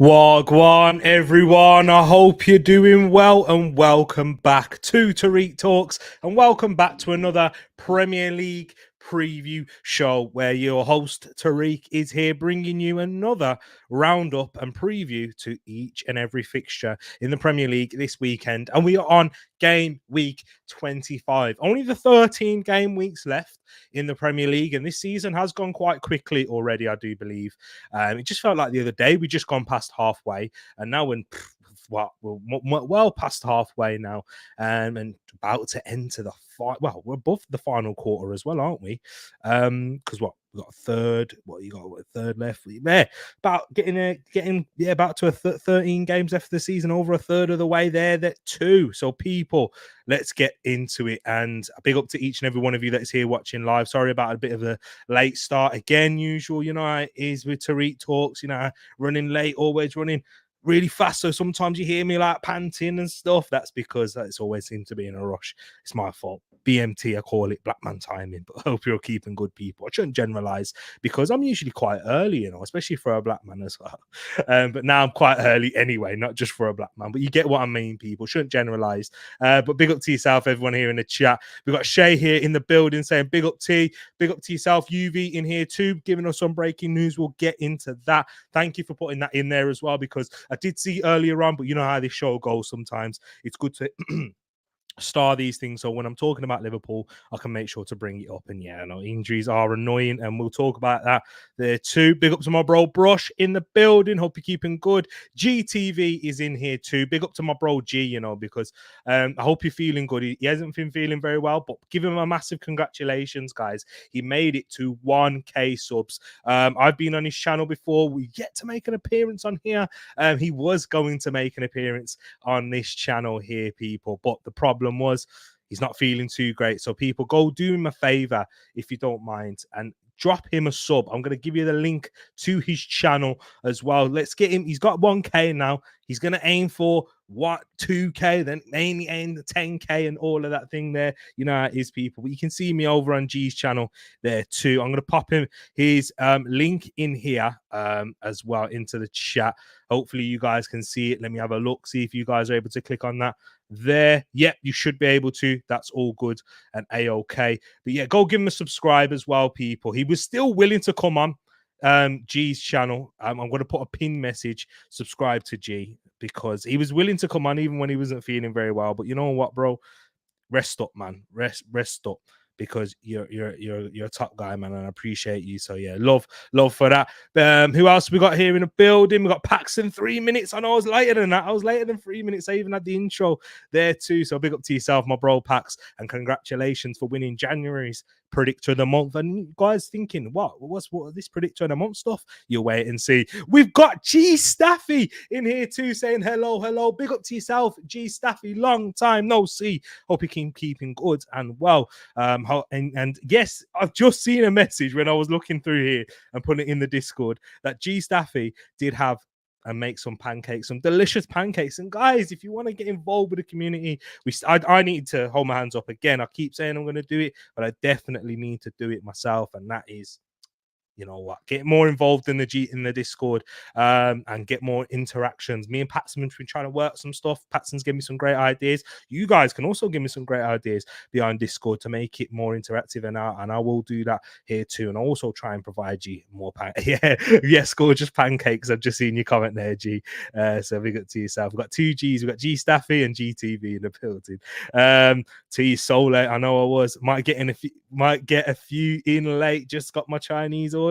Wagwan, everyone. I hope you're doing well and welcome back to Tereak Talks and welcome back to another Premier League preview show where your host Tereak is here bringing you another roundup and preview to each and every fixture in the Premier League this weekend. And we are on game week 25. Only the 13 game weeks left in the Premier League, and this season has gone quite quickly already, I do believe. It just felt like the other day we just gone past halfway, and now we're well past halfway now, and about to enter the we're above the final quarter as well, aren't we? Because we've got a third. What you got? A third left? Yeah, about getting about to 13 games left of the season, over a third of the way there. That too. So people, let's get into it. And a big up to each and every one of you that's here watching live. Sorry about a bit of a late start again. Usual, it is with Tereak Talks. Running late, always running really fast, so sometimes you hear me like panting and stuff. That's because it's always seems to be in a rush. It's my fault. BMT, I call it black man timing, but I hope you're keeping good, people. I shouldn't generalize because I'm usually quite early, especially for a black man as well. But now I'm quite early anyway, not just for a black man, but you get what I mean, people. Shouldn't generalize. But big up to yourself, everyone here in the chat. We've got Shay here in the building saying big up to yourself. UV in here too, giving us some breaking news. We'll get into that. Thank you for putting that in there as well, because I did see earlier on, but you know how this show goes sometimes. It's good to star these things, so when I'm talking about Liverpool, I can make sure to bring it up. And yeah, I know injuries are annoying, and we'll talk about that there too. Big up to my bro Brush in the building. Hope you're keeping good. GTV is in here too. Big up to my bro G, because I hope you're feeling good. He hasn't been feeling very well, but give him a massive congratulations, guys. He made it to 1K subs. I've been on his channel before. We yet to make an appearance on here. He was going to make an appearance on this channel here, people, but the problem was he's not feeling too great. So people, go do him a favor if you don't mind and drop him a sub. I'm going to give you the link to his channel as well. Let's get him. He's got 1K now. He's going to aim for 2K, then mainly aim the 10K and all of that thing there. You know how it is, people. But you can see me over on G's channel there too. I'm going to pop him his link in here as well into the chat. Hopefully you guys can see it. Let me have a look, see if you guys are able to click on that there. Yep, you should be able to. That's all good and a-okay. But yeah, go give him a subscribe as well, people. He was still willing to come on G's channel. I'm going to put a pin message, subscribe to G. because he was willing to come on even when he wasn't feeling very well. But you know what, bro? Rest up, man. Rest up, because you're a top guy, man, and I appreciate you. So yeah, love for that. Who else we got here in the building? We got Paxton 3 minutes. I know I was later than that. I was later than 3 minutes. I even had the intro there too. So big up to yourself, my bro Pax, and congratulations for winning January's predictor of the month. And you guys thinking, what's this predictor of the month stuff? You wait and see. We've got G Staffy in here too, saying hello. Big up to yourself, G Staffy. Long time no see. Hope you keep keeping good and well. And yes, I've just seen a message when I was looking through here and putting it in the Discord that G Staffy did have and make some pancakes, some delicious pancakes. And guys, if you want to get involved with the community, I need to hold my hands up again. I keep saying I'm going to do it, but I definitely need to do it myself. And that is, you know what, get more involved in the Discord, and get more interactions. Me and Patson's been trying to work some stuff. Patson's gave me some great ideas. You guys can also give me some great ideas behind Discord to make it more interactive, and I will do that here too. And I'll also try and provide you more yes, gorgeous pancakes. I've just seen your comment there, G. So we got to yourself. We've got two G's. We've got G Staffy and GTV in the building. T Sole, I know I might get a few in late. Just got my Chinese ordering.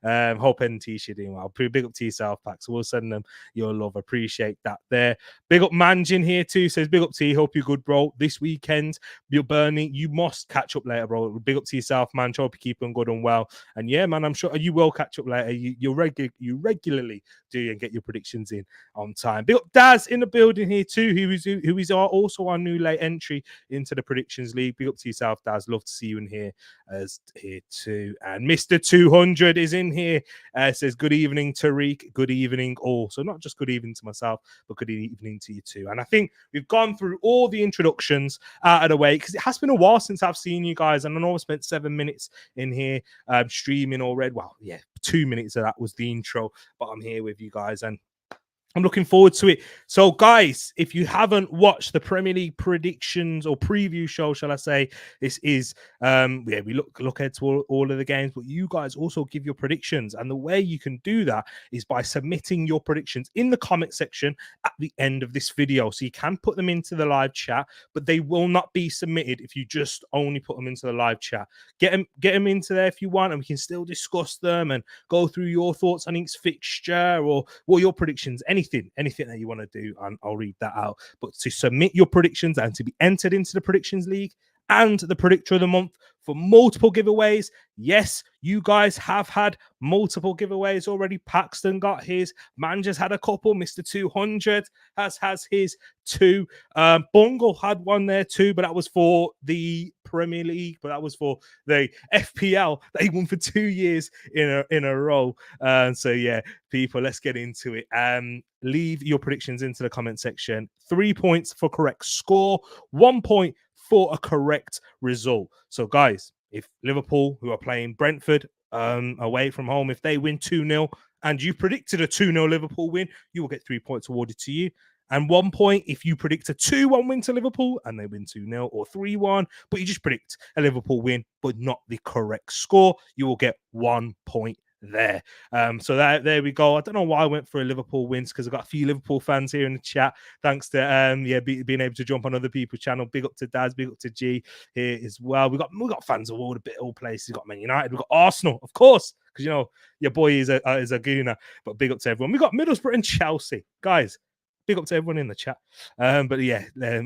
Hope NT you're doing well. Big up to yourself, Pax. We'll send them your love. Appreciate that there. Big up Manjin here too. Says big up to you. Hope you're good, bro. This weekend, you're burning. You must catch up later, bro. Big up to yourself, man. Hope you keep on good and well. And yeah, man, I'm sure you will catch up later. You regularly do and get your predictions in on time. Big up Daz in the building here too, who is also our new late entry into the predictions league. Big up to yourself, Daz. Love to see you in here too. And Mr. 200 is in here. Says good evening, Tereak. Good evening all. So not just good evening to myself, but good evening to you too. And I think we've gone through all the introductions out of the way, because it has been a while since I've seen you guys, and I know I spent 7 minutes in here streaming already. Well, yeah, 2 minutes of that was the intro, but I'm here with you guys and I'm looking forward to it. So, guys, if you haven't watched the Premier League predictions or preview show, shall I say, this is we look ahead to all of the games, but you guys also give your predictions. And the way you can do that is by submitting your predictions in the comment section at the end of this video. So you can put them into the live chat, but they will not be submitted if you just only put them into the live chat. Get them into there if you want, and we can still discuss them and go through your thoughts on each fixture or your predictions, anything that you want to do, and I'll read that out. But to submit your predictions and to be entered into the predictions league and the predictor of the month for multiple giveaways. Yes, you guys have had multiple giveaways already. Paxton got his. Man just had a couple. Mr. 200 has his two. Bungle had one there too, but that was for the Premier League, but that was for the FPL that he won for 2 years in a row. So yeah, people, let's get into it. Leave your predictions into the comment section. 3 points for correct score, 1 point for a correct result. So guys, if Liverpool, who are playing Brentford away from home, if they win 2-0 and you predicted a 2-0 Liverpool win, you will get 3 points awarded to you. And 1 point if you predict a 2-1 win to Liverpool and they win 2-0, or 3-1, but you just predict a Liverpool win, but not the correct score, you will get 1 point there. So there we go. I don't know why I went for a Liverpool wins, because I've got a few Liverpool fans here in the chat. Thanks to being able to jump on other people's channel. Big up to Daz, big up to G here as well. We got fans of all places. We've got Man United, we've got Arsenal, of course, because you know your boy is a gooner. But big up to everyone. We got Middlesbrough and Chelsea, guys. Big up to everyone in the chat. But yeah,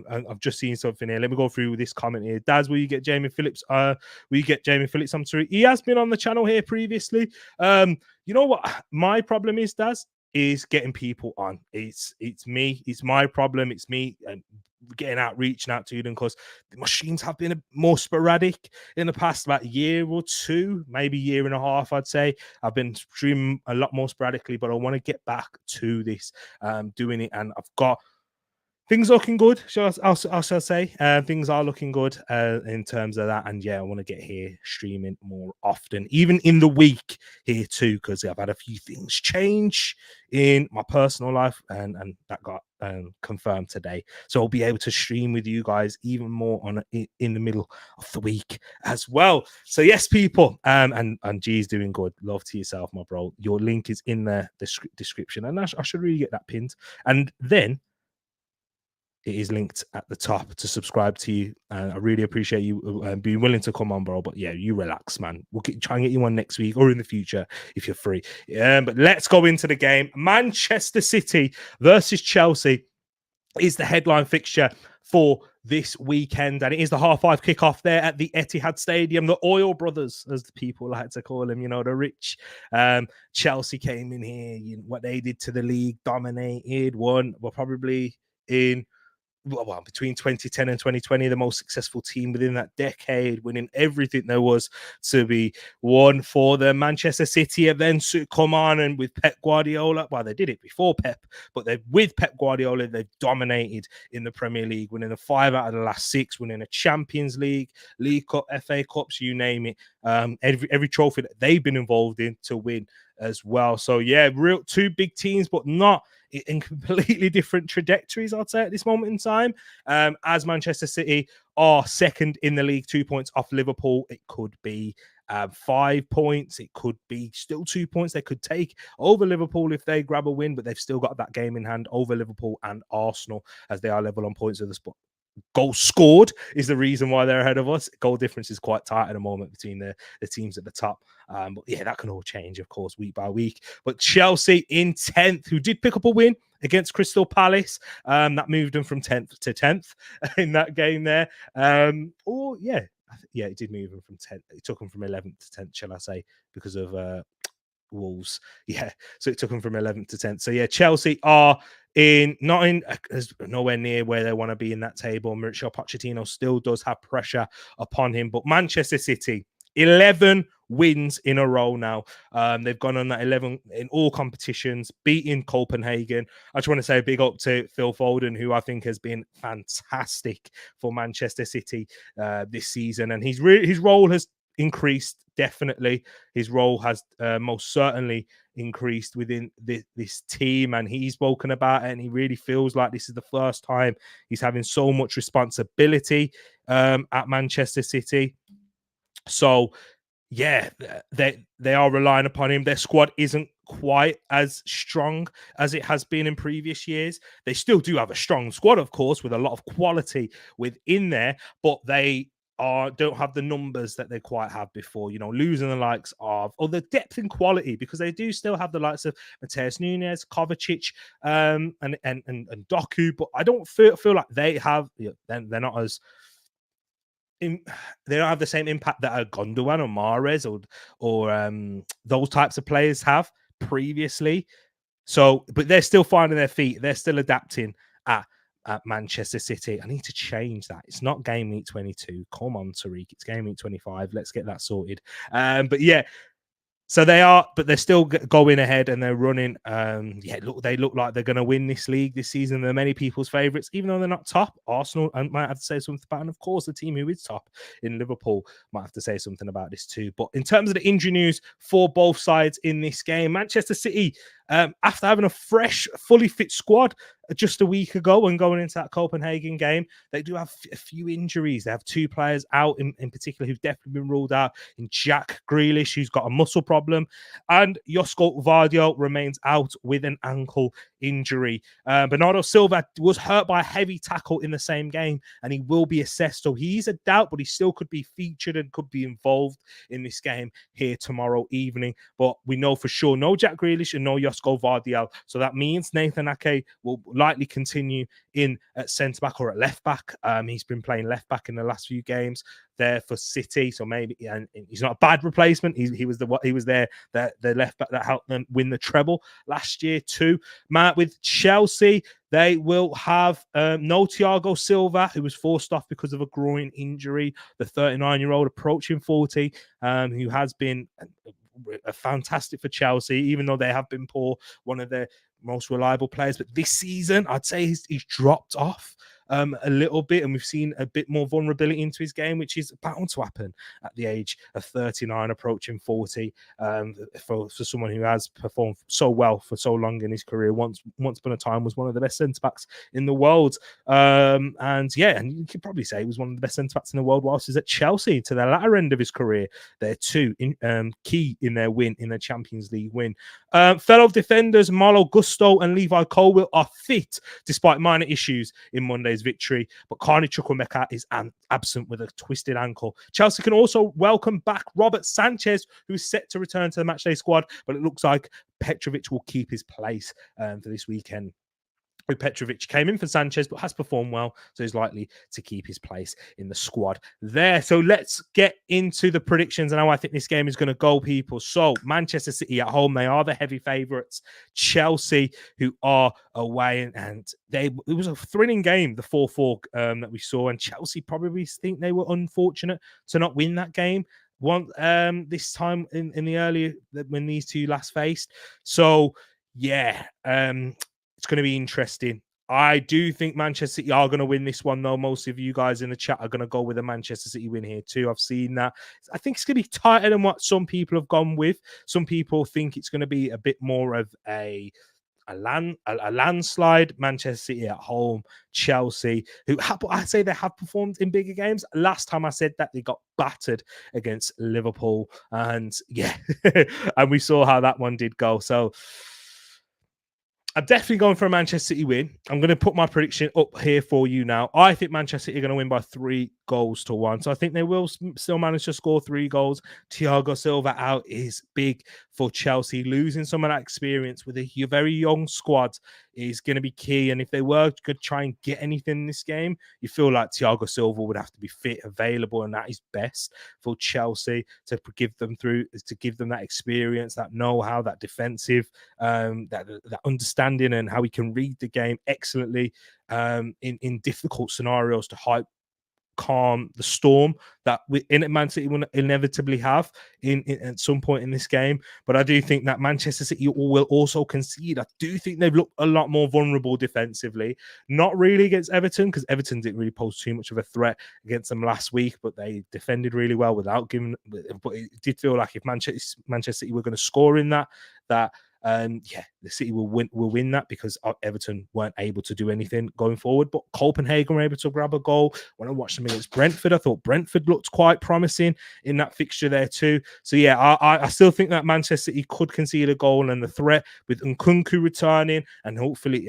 I've just seen something here. Let me go through this comment here. Daz, will you get Jamie Phillips? Will you get Jamie Phillips? I'm sorry. He has been on the channel here previously. You know what my problem is, Daz? Is getting people on. It's me. It's my problem. It's me getting out, reaching out to them, because the machines have been more sporadic in the past about a year or two, maybe year and a half, I'd say. I've been streaming a lot more sporadically, but I want to get back to this, doing it, and I've got things looking good. I shall say things are looking good in terms of that. And yeah, I want to get here streaming more often, even in the week here too, because I've had a few things change in my personal life, and that got confirmed today. So I'll be able to stream with you guys even more in the middle of the week as well. So yes, people, and G's doing good. Love to yourself, my bro. Your link is in the description, and I should really get that pinned, and then it is linked at the top to subscribe to you. I really appreciate you being willing to come on, bro. But yeah, you relax, man. We'll try and get you on next week or in the future if you're free. But let's go into the game. Manchester City versus Chelsea is the headline fixture for this weekend, and it is the 5:30 kickoff there at the Etihad Stadium. The Oil Brothers, as the people like to call them, the rich. Chelsea came in here. What they did to the league, dominated, won. Well, probably in between 2010 and 2020, the most successful team within that decade, winning everything there was to be won for them. Manchester City have then come on, and with Pep Guardiola, well, they did it before Pep, but with Pep Guardiola, they've dominated in the Premier League, winning 5 out of the last 6, winning a Champions League, League Cup, FA Cups, you name it. Every trophy that they've been involved in to win as well. So yeah, real 2 big teams, but not in completely different trajectories, I'd say, at this moment in time. As Manchester City are second in the league, 2 points off Liverpool. It could be 5 points. It could be still 2 points they could take over Liverpool if they grab a win, but they've still got that game in hand over Liverpool and Arsenal, as they are level on points of the spot. Goal scored is the reason why they're ahead of us. Goal difference is quite tight at the moment between the teams at the top. But yeah, that can all change, of course, week by week. But Chelsea in 10th, who did pick up a win against Crystal Palace. That moved them from 10th to 10th in that game there. Yeah, it did move them from 10th. It took them from 11th to 10th, shall I say, because of Wolves. Yeah, so it took them from 11th to 10th. So yeah, Chelsea are nowhere near where they want to be in that table. Mauricio Pochettino still does have pressure upon him, but Manchester City, 11 wins in a row now. They've gone on that 11 in all competitions, beating Copenhagen. I just want to say a big up to Phil Foden, who I think has been fantastic for Manchester City this season, and his role has increased. Definitely his role has most certainly increased within this team, and he's spoken about it, and he really feels like this is the first time he's having so much responsibility at Manchester City. So yeah, they are relying upon him. Their squad isn't quite as strong as it has been in previous years. They still do have a strong squad, of course, with a lot of quality within there, but they don't have the numbers that they quite have before, losing the likes of, or the depth and quality, because they do still have the likes of Mateus Nunes, Kovacic, and Doku, but I don't feel like they have, they're not as, they don't have the same impact that a Gundogan or Mahrez or those types of players have previously. So, but they're still finding their feet. They're still adapting at Manchester City. I need to change that. It's not game week 22. Come on, Tereak. It's game week 25. Let's get that sorted. But yeah, so they are, but they're still going ahead and they're running. They look like they're going to win this league this season. They're many people's favourites, even though they're not top. Arsenal might have to say something about, and of course, the team who is top in Liverpool might have to say something about this too. But in terms of the injury news for both sides in this game, Manchester City, after having a fresh, fully fit squad just a week ago and going into that Copenhagen game, they do have a few injuries. They have 2 players out in particular who've definitely been ruled out, in Jack Grealish, who's got a muscle problem, and Josko Vardio remains out with an ankle injury. Bernardo Silva was hurt by a heavy tackle in the same game, and he will be assessed. So he's a doubt, but he still could be featured and could be involved in this game here tomorrow evening. But we know for sure no Jack Grealish and no Josko Vardio. So that means Nathan Ake will likely continue in at centre-back or at left-back. He's been playing left-back in the last few games there for City, so maybe, and he's not a bad replacement. He was there, the left back that helped them win the treble last year too. Matt, with Chelsea, they will have no Thiago Silva, who was forced off because of a groin injury. The 39-year-old approaching 40, who has been fantastic for Chelsea, even though they have been poor. One of their most reliable players. But this season, I'd say he's dropped off a little bit, and we've seen a bit more vulnerability into his game, which is bound to happen at the age of 39, approaching 40. For someone who has performed so well for so long in his career, once upon a time was one of the best centre backs in the world. And you could probably say he was one of the best centre backs in the world whilst he's at Chelsea to the latter end of his career. They're key in their win, in their Champions League win. Fellow defenders Malo Gusto and Levi Colwill are fit despite minor issues in Monday's victory, but Carney Chukwuemeka is absent with a twisted ankle. Chelsea can also welcome back Robert Sanchez, who's set to return to the matchday squad, but it looks like Petrovic will keep his place for this weekend. Petrovic came in for Sanchez, but has performed well, so he's likely to keep his place in the squad there. So let's get into the predictions and how I think this game is going to go, people. So Manchester City at home, they are the heavy favourites. Chelsea, who are away, and it was a thrilling game, the 4-4 that we saw, and Chelsea probably think they were unfortunate to not win that game this time in the earlier when these two last faced. So it's going to be interesting. I do think Manchester City are going to win this one, though. Most of you guys in the chat are going to go with a Manchester City win here, too. I've seen that. I think it's going to be tighter than what some people have gone with. Some people think it's going to be a bit more of a landslide. Manchester City at home, Chelsea, who I say they have performed in bigger games. Last time I said that, they got battered against Liverpool. And and we saw how that one did go. So I'm definitely going for a Manchester City win. I'm going to put my prediction up here for you now. I think Manchester City are going to win by 3-1. So I think they will still manage to score 3 goals. Thiago Silva out is big for Chelsea. Losing some of that experience with a very young squad is going to be key. And if they were to try and get anything in this game, you feel like Thiago Silva would have to be fit, available, and that is best for Chelsea to give them that experience, that know-how, that defensive, that understanding, and how he can read the game excellently in difficult scenarios to calm the storm that Man City will inevitably have at some point in this game. But I do think that Manchester City will also concede. I do think they've looked a lot more vulnerable defensively. Not really against Everton, because Everton didn't really pose too much of a threat against them last week, but they defended really well without giving. But it did feel like if Manchester City were going to score in that the City will win that, because Everton weren't able to do anything going forward. But Copenhagen were able to grab a goal. When I watched them against Brentford, I thought Brentford looked quite promising in that fixture there too. So I still think that Manchester City could concede a goal, and the threat with Nkunku returning, and hopefully,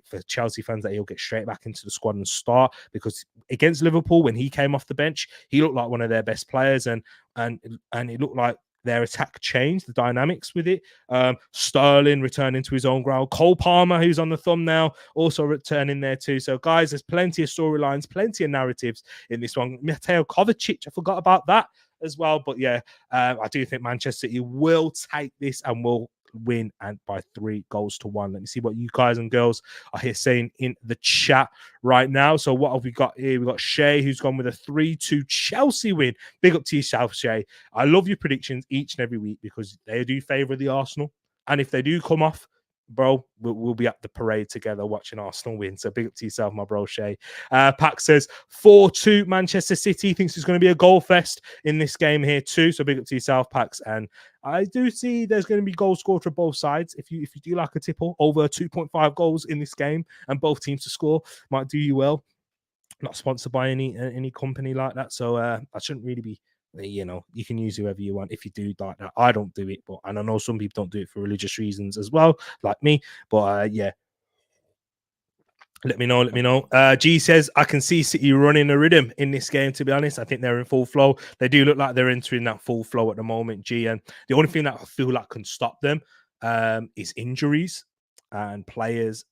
for Chelsea fans, that he'll get straight back into the squad and start, because against Liverpool, when he came off the bench, he looked like one of their best players, and it looked like their attack changed, the dynamics with it. Sterling returning to his own ground. Cole Palmer, who's on the thumbnail, also returning there too. So, guys, there's plenty of storylines, plenty of narratives in this one. Mateo Kovacic, I forgot about that as well. But I do think Manchester City will take this and will win, and by 3-1. Let me see what you guys and girls are here saying in the chat right now. So what have we got here? We've got Shay, who's gone with a 3-2 Chelsea win. Big up to yourself, Shay. I love your predictions each and every week, because they do favour the Arsenal, and if they do come off, bro, we'll be at the parade together watching Arsenal win. So big up to yourself, my bro, Shay. Pack says 4-2 Manchester City. Thinks it's going to be a goal fest in this game here too. So big up to yourself, Pax. And I do see there's going to be goals scored for both sides. If you do like a tipple over 2.5 goals in this game and both teams to score, might do you well. Not sponsored by any company like that, so I shouldn't really be. You can use whoever you want if you do like that. I don't do it, and I know some people don't do it for religious reasons as well, like me. But let me know. G says, I can see City running a rhythm in this game, to be honest. I think they're in full flow. They do look like they're entering that full flow at the moment, G. And the only thing that I feel like can stop them is injuries and players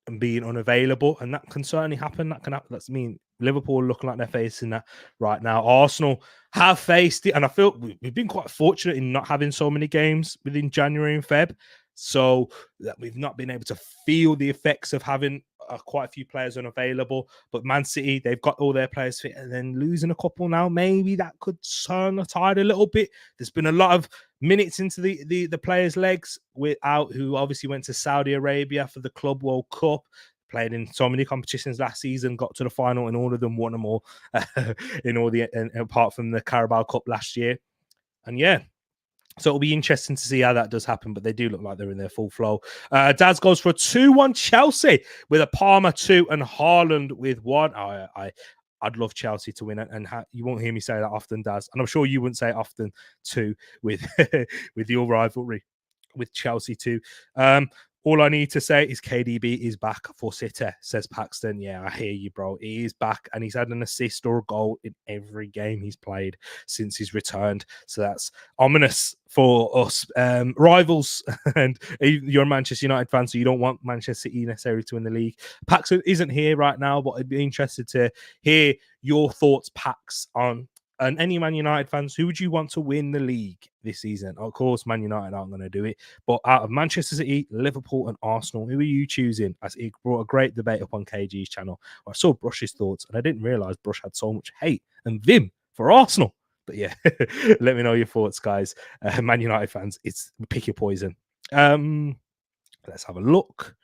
and being unavailable. And that can certainly happen. That can happen. That's mean Liverpool looking like they're facing that right now. Arsenal have faced it. And I feel we've been quite fortunate in not having so many games within January and Feb. So that we've not been able to feel the effects of having quite a few players unavailable. But Man City, they've got all their players fit, and then losing a couple now, maybe that could turn the tide a little bit. There's been a lot of minutes into the players' legs without who obviously went to Saudi Arabia for the Club World Cup. Played in so many competitions last season, got to the final in all of them, won them all, apart from the Carabao Cup last year. And yeah, so it'll be interesting to see how that does happen, but they do look like they're in their full flow. Daz goes for a 2-1 Chelsea with a Palmer 2 and Haaland with 1. I'd love Chelsea to win it, and you won't hear me say that often, Daz. And I'm sure you wouldn't say it often too with with your rivalry with Chelsea too. All I need to say is KDB is back for City, says Paxton. Yeah, I hear you, bro. He is back, and he's had an assist or a goal in every game he's played since he's returned. So that's ominous for us rivals. And you're a Manchester United fan, so you don't want Manchester City necessarily to win the league. Paxton isn't here right now, but I'd be interested to hear your thoughts, Pax, on. And any Man United fans, who would you want to win the league this season? Of course, Man United aren't going to do it. But out of Manchester City, Liverpool, and Arsenal, who are you choosing? As it brought a great debate up on KG's channel. I saw Brush's thoughts, and I didn't realise Brush had so much hate and vim for Arsenal. But yeah, let me know your thoughts, guys. Man United fans, pick your poison. Let's have a look.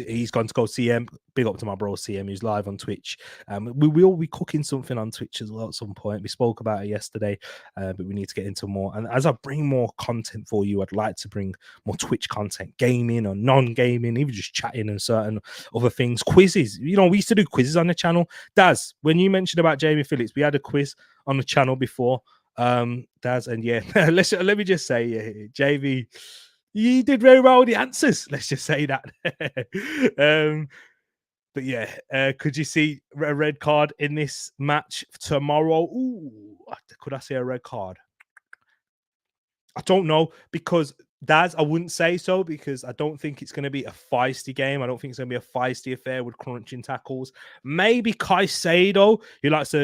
He's gone to go CM. Big up to my bro CM, who's live on Twitch. We will be cooking something on Twitch as well at some point. We spoke about it yesterday, but we need to get into more. And as I bring more content for you, I'd like to bring more Twitch content, gaming or non-gaming, even just chatting and certain other things. Quizzes. You know, we used to do quizzes on the channel. Daz, when you mentioned about Jamie Phillips, we had a quiz on the channel before. Daz, and yeah, let me just say, JV. You did very well with the answers. Let's just say that. But yeah, could you see a red card in this match tomorrow? Ooh, could I see a red card? I don't know, because Daz, I wouldn't say so, because I don't think it's going to be a feisty game. I don't think it's going to be a feisty affair with crunching tackles. Maybe Caicedo,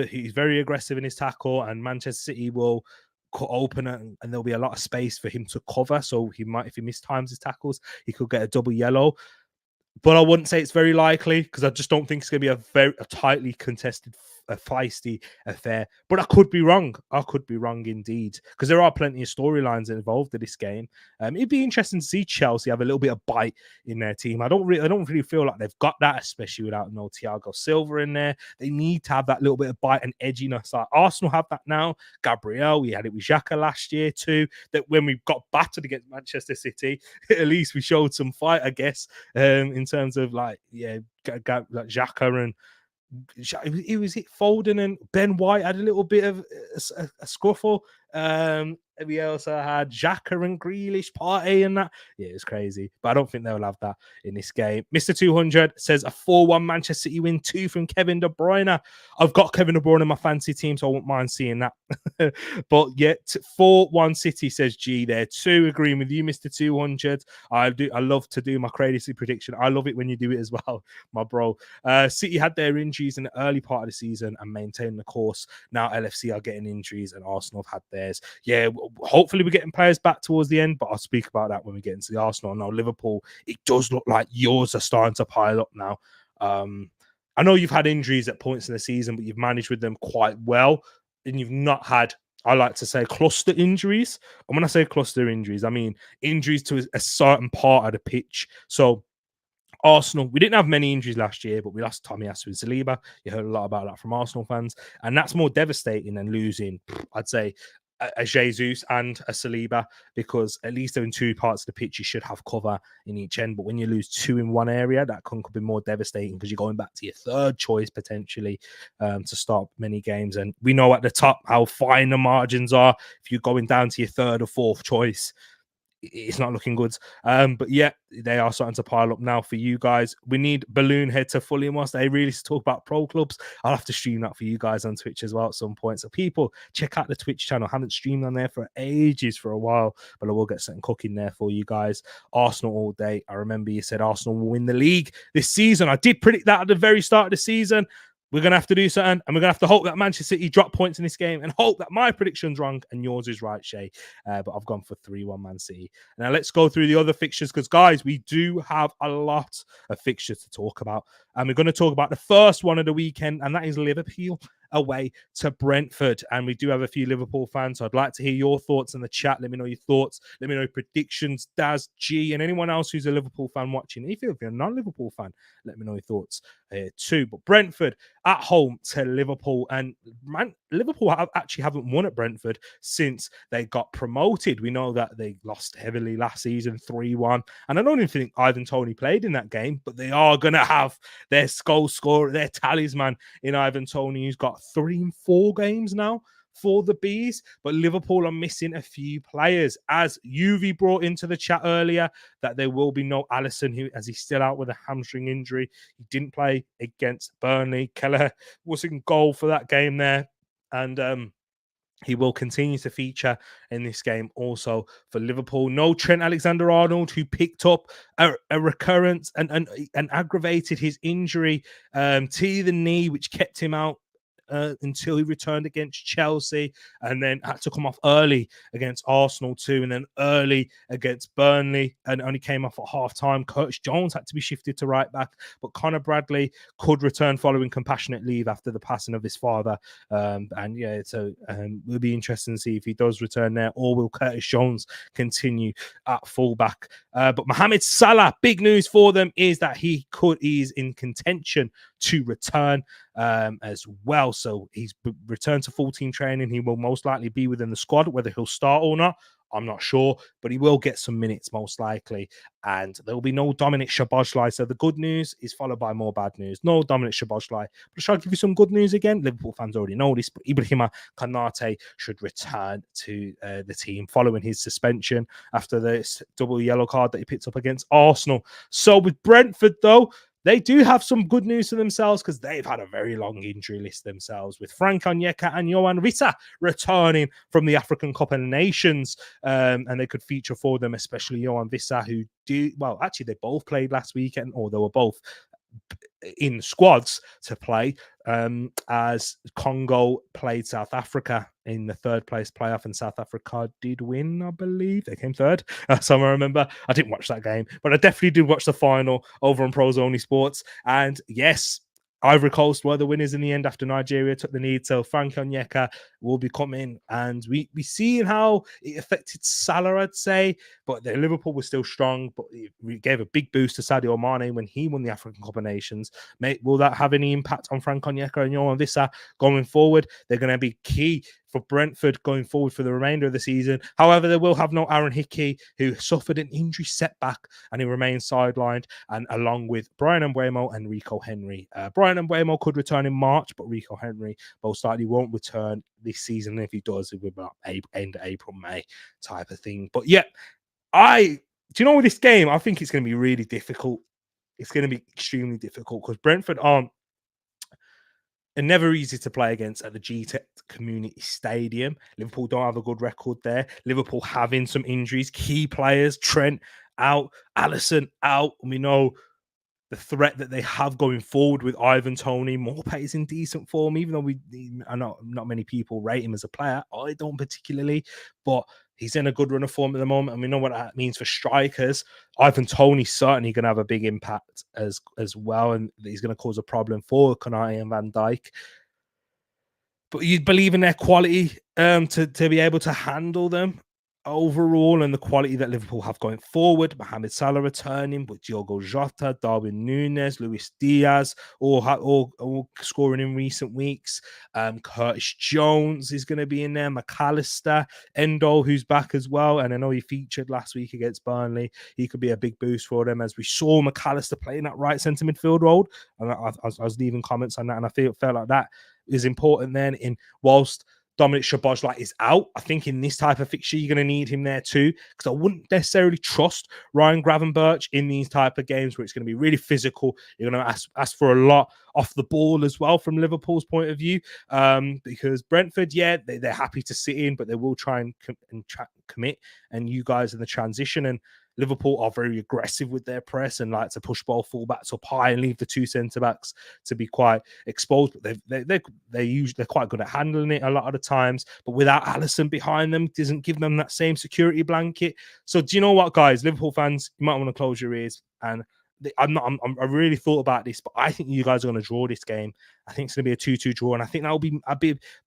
he's very aggressive in his tackle, and Manchester City will cut open it, and there'll be a lot of space for him to cover. So he might, if he mistimes his tackles, he could get a double yellow. But I wouldn't say it's very likely, because I just don't think it's going to be a tightly contested, feisty affair. But I could be wrong. I could be wrong indeed, because there are plenty of storylines involved in this game. It'd be interesting to see Chelsea have a little bit of bite in their team. I don't really feel like they've got that, especially without no Thiago Silva in there. They need to have that little bit of bite and edginess. Like Arsenal have that now. Gabriel, we had it with Xhaka last year too. That when we got battered against Manchester City, at least we showed some fight, I guess. In terms of like Xhaka and it was Foden and Ben White had a little bit of a scuffle. We also had Xhaka and Grealish party and that. Yeah, it's crazy. But I don't think they'll have that in this game. Mr. 200 says a 4-1 Manchester City win, 2 from Kevin De Bruyne. I've got Kevin De Bruyne in my fantasy team, so I won't mind seeing that. But yet 4-1 City, says G there. 2 agreeing with you, Mr. 200. I love to do my crazy prediction. I love it when you do it as well, my bro. City had their injuries in the early part of the season and maintained the course. Now LFC are getting injuries and Arsenal have had theirs. Yeah, hopefully we're getting players back towards the end, but I'll speak about that when we get into the Arsenal. Now Liverpool, it does look like yours are starting to pile up now. I know you've had injuries at points in the season, but you've managed with them quite well, and you've not had, I like to say, cluster injuries. And when I say cluster injuries, I mean injuries to a certain part of the pitch. So Arsenal, we didn't have many injuries last year, but we lost Tomiyasu and Saliba. You heard a lot about that from Arsenal fans, and that's more devastating than losing, I'd say, a Jesus and a Saliba, because at least in 2 parts of the pitch you should have cover in each end. But when you lose 2 in one area, that could be more devastating, because you're going back to your third choice potentially to start many games. And we know at the top how fine the margins are. If you're going down to your third or fourth choice, it's not looking good. But yeah, they are starting to pile up now for you guys. We need Balloon Head to Fulham whilst they really talk about pro clubs. I'll have to stream that for you guys on Twitch as well at some point. So people, check out the Twitch channel. I haven't streamed on there for ages, for a while, but I will get something cooking there for you guys. Arsenal all day. I remember you said Arsenal will win the league this season. I did predict that at the very start of the season. We're going to have to do something, and we're going to have to hope that Manchester City drop points in this game and hope that my prediction's wrong and yours is right, Shay. But I've gone for 3-1 Man City. Now let's go through the other fixtures, because, guys, we do have a lot of fixtures to talk about. And we're going to talk about the first one of the weekend, and that is Liverpool away to Brentford. And we do have a few Liverpool fans, so I'd like to hear your thoughts in the chat. Let me know your thoughts. Let me know predictions. Daz, G, and anyone else who's a Liverpool fan watching. If you're a non-Liverpool fan, let me know your thoughts too. But Brentford at home to Liverpool, and man, Liverpool actually haven't won at Brentford since they got promoted. We know that they lost heavily last season, 3-1, and I don't even think Ivan Toney played in that game, but they are going to have their goal scorer, their talisman in Ivan Toney, who's got 3 and 4 games now for the Bees. But Liverpool are missing a few players, as UV brought into the chat earlier, that there will be no Alisson, who, as he's still out with a hamstring injury. He didn't play against Burnley. Keller was in goal for that game there, and he will continue to feature in this game also for Liverpool. No Trent Alexander-Arnold, who picked up a recurrence and aggravated his injury to the knee, which kept him out until he returned against Chelsea, and then had to come off early against Arsenal too, and then early against Burnley, and only came off at half-time. Curtis Jones had to be shifted to right back, but Conor Bradley could return following compassionate leave after the passing of his father. And yeah, so it'll be interesting to see if he does return there, or will Curtis Jones continue at fullback. But Mohamed Salah, big news for them is that he's in contention to return as well. So he's returned to full team training. He will most likely be within the squad. Whether he'll start or not, I'm not sure, but he will get some minutes most likely. And there will be no Dominic Szoboszlai. So the good news is followed by more bad news. No Dominic Szoboszlai. But shall I give you some good news again? Liverpool fans already know this, but Ibrahima Konate should return to the team following his suspension after this double yellow card that he picked up against Arsenal. So with Brentford, though, they do have some good news for themselves, because they've had a very long injury list themselves, with Frank Onyeka and Yohan Wissa returning from the African Cup of Nations, and they could feature for them, especially Yohan Wissa, who actually they both played last weekend, or they were both in squads to play, as Congo played South Africa in the third place playoff, and South Africa did win, I believe. They came third. So I remember. I didn't watch that game, but I definitely did watch the final over on Pros Only Sports. And yes, Ivory Coast were the winners in the end after Nigeria took the lead. So Frank Onyeka will be coming, and we see how it affected Salah, I'd say, but the Liverpool was still strong. But we gave a big boost to Sadio Mane when he won the African Cup of Nations. Mate, will that have any impact on Frank Onyeka and Yohan Wissa going forward? They're going to be key for Brentford going forward for the remainder of the season. However, they will have no Aaron Hickey, who suffered an injury setback and he remains sidelined, and along with Brian Mbeumo and Rico Henry. Brian Mbeumo could return in March, but Rico Henry most likely won't return this season. If he does, it will be about end of April, May type of thing. But yeah, do you know, with this game, I think it's going to be really difficult. It's going to be extremely difficult, because Brentford aren't never easy to play against at the GTEC Community Stadium. Liverpool don't have a good record there. Liverpool having some injuries, key players, Trent out, Alisson out. We know the threat that they have going forward with Ivan Toney. Maupay is in decent form, even though I know not many people rate him as a player. I don't particularly, but he's in a good run of form at the moment, and we know what that means for strikers. Ivan Toney's certainly going to have a big impact as well, and he's going to cause a problem for Konate and Van Dijk. But you believe in their quality to be able to handle them overall, and the quality that Liverpool have going forward. Mohamed Salah returning, with Diogo Jota, Darwin Núñez, Luis Diaz, all scoring in recent weeks. Curtis Jones is going to be in there. McAllister, Endo, who's back as well, and I know he featured last week against Burnley. He could be a big boost for them, as we saw McAllister playing that right centre midfield role. And I was leaving comments on that, and I felt like that is important then. Whilst Dominic Szoboszlai is out, I think in this type of fixture, you're going to need him there too, because I wouldn't necessarily trust Ryan Gravenberch in these type of games where it's going to be really physical. You're going to ask for a lot off the ball as well from Liverpool's point of view, because Brentford, yeah, they're happy to sit in, but they will try and commit, and you guys in the transition. And Liverpool are very aggressive with their press and like to push ball fullbacks up high and leave the two centre-backs to be quite exposed. But they're quite good at handling it a lot of the times. But without Alisson behind them, doesn't give them that same security blanket. So do you know what, guys? Liverpool fans, you might want to close your ears and I really thought about this, but I think you guys are going to draw this game. I think it's going to be a 2-2 draw, and I think that will be a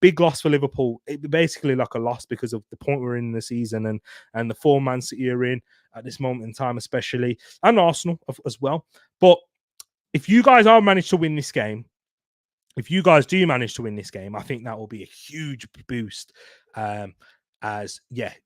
big loss for Liverpool. It'd be basically like a loss because of the point we're in the season and the form Man City are in at this moment in time, especially, and Arsenal as well. But if you guys are managed to win this game, if you guys do manage to win this game, I think that will be a huge boost.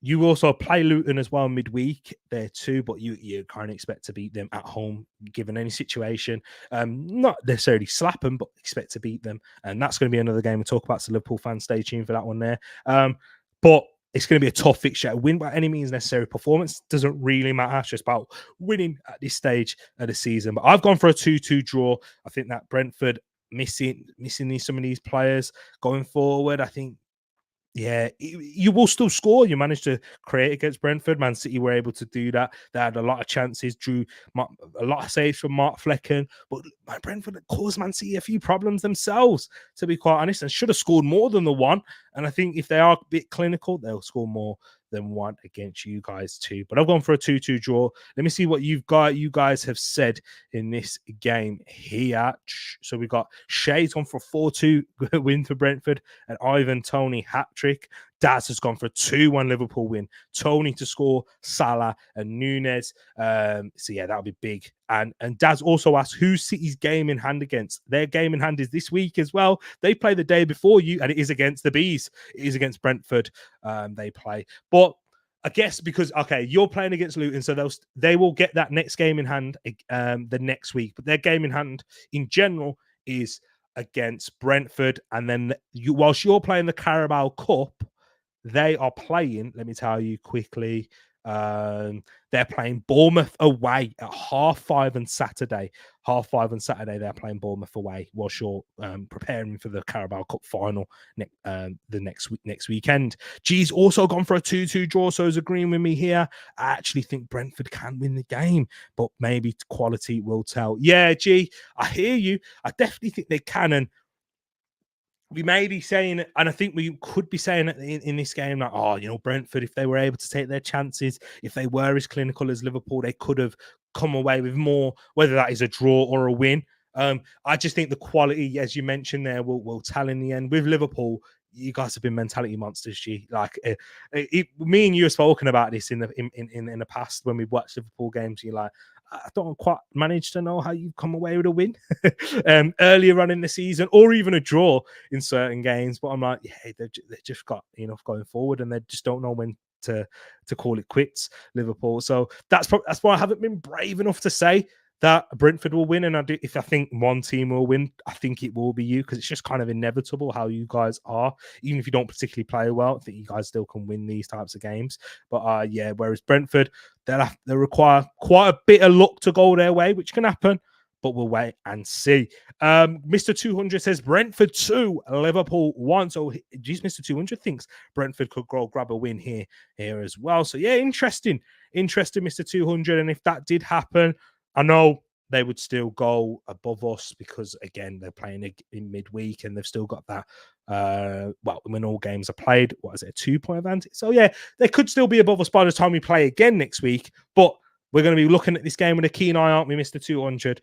You also play Luton as well midweek there too, but you can't expect to beat them at home given any situation. Not necessarily slap them, but expect to beat them, and that's going to be another game we talk about. So Liverpool fans, stay tuned for that one there. But it's going to be a tough fixture. A win by any means necessary. Performance doesn't really matter. It's just about winning at this stage of the season. But I've gone for a 2-2 draw. I think that Brentford missing some of these players going forward. I think, yeah, you will still score. You managed to create against Brentford. Man City were able to do that. They had a lot of chances, drew a lot of saves from Mark Flecken, but Brentford caused Man City a few problems themselves, to be quite honest, and should have scored more than the one. And I think if they are a bit clinical, they'll score more than one against you guys too. But I've gone for a 2-2 draw. Let me see what you guys have said in this game here. So we got Shay's gone for a 4-2 win for Brentford, and Ivan Toney hat-trick. Daz has gone for a 2-1 Liverpool win. Toney to score, Salah and Nunes. So yeah, that'll be big. And Daz also asked, who's City's game in hand against? Their game in hand is this week as well. They play the day before you, and it is against the Bees. It is against Brentford. They play. But I guess because, okay, you're playing against Luton, so they will get that next game in hand the next week. But their game in hand in general is against Brentford. And then whilst you're playing the Carabao Cup, they are playing, let me tell you quickly, they're playing Bournemouth away at 5:30 on Saturday. 5:30 on Saturday, they're playing Bournemouth away whilst you're preparing for the Carabao Cup final the next weekend. G's also gone for a 2-2 draw, so he's agreeing with me here. I actually think Brentford can win the game, but maybe quality will tell. Yeah, G, I hear you. I definitely think they can, and we may be saying, and I think we could be saying in this game, like, Brentford, if they were able to take their chances, if they were as clinical as Liverpool, they could have come away with more, whether that is a draw or a win. I just think the quality, as you mentioned there, will tell in the end. With Liverpool, you guys have been mentality monsters, G. Like, me and you have spoken about this in the past when we've watched Liverpool games. You're like, I don't quite manage to know how you come away with a win earlier on in the season, or even a draw in certain games. But I'm like, yeah, they've just got enough going forward, and they just don't know when to call it quits, Liverpool. So that's why I haven't been brave enough to say that Brentford will win. And if I think one team will win, I think it will be you, because it's just kind of inevitable how you guys are. Even if you don't particularly play well, I think you guys still can win these types of games. But yeah, whereas Brentford, they'll require quite a bit of luck to go their way, which can happen, but we'll wait and see. Mr. 200 says Brentford 2, Liverpool 1. So, geez, Mr. 200 thinks Brentford could grab a win here as well. So, yeah, interesting, Mr. 200. And if that did happen, I know they would still go above us because, again, they're playing in midweek and they've still got that, when all games are played, what is it, a 2-point advantage? So, yeah, they could still be above us by the time we play again next week. But we're going to be looking at this game with a keen eye, aren't we, Mr. 200,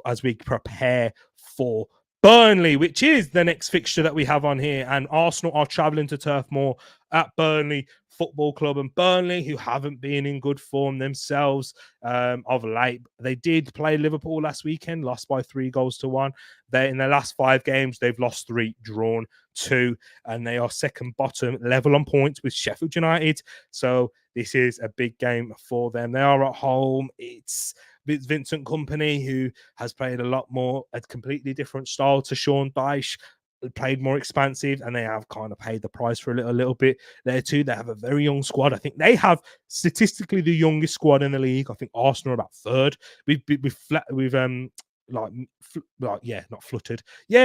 as we prepare for Burnley, which is the next fixture that we have on here. And Arsenal are travelling to Turf Moor at Burnley Football Club, and Burnley, who haven't been in good form themselves of late. They did play Liverpool last weekend, lost by 3-1. In their last 5 games, they've lost 3, drawn 2, and they are second bottom, level on points with Sheffield United. So this is a big game for them. They are at home. It's Vincent Kompany, who has played a completely different style to Sean Dyche, played more expansive, and they have kind of paid the price for a little bit there too. They have a very young squad. I think they have statistically the youngest squad in the league. I think Arsenal are about third.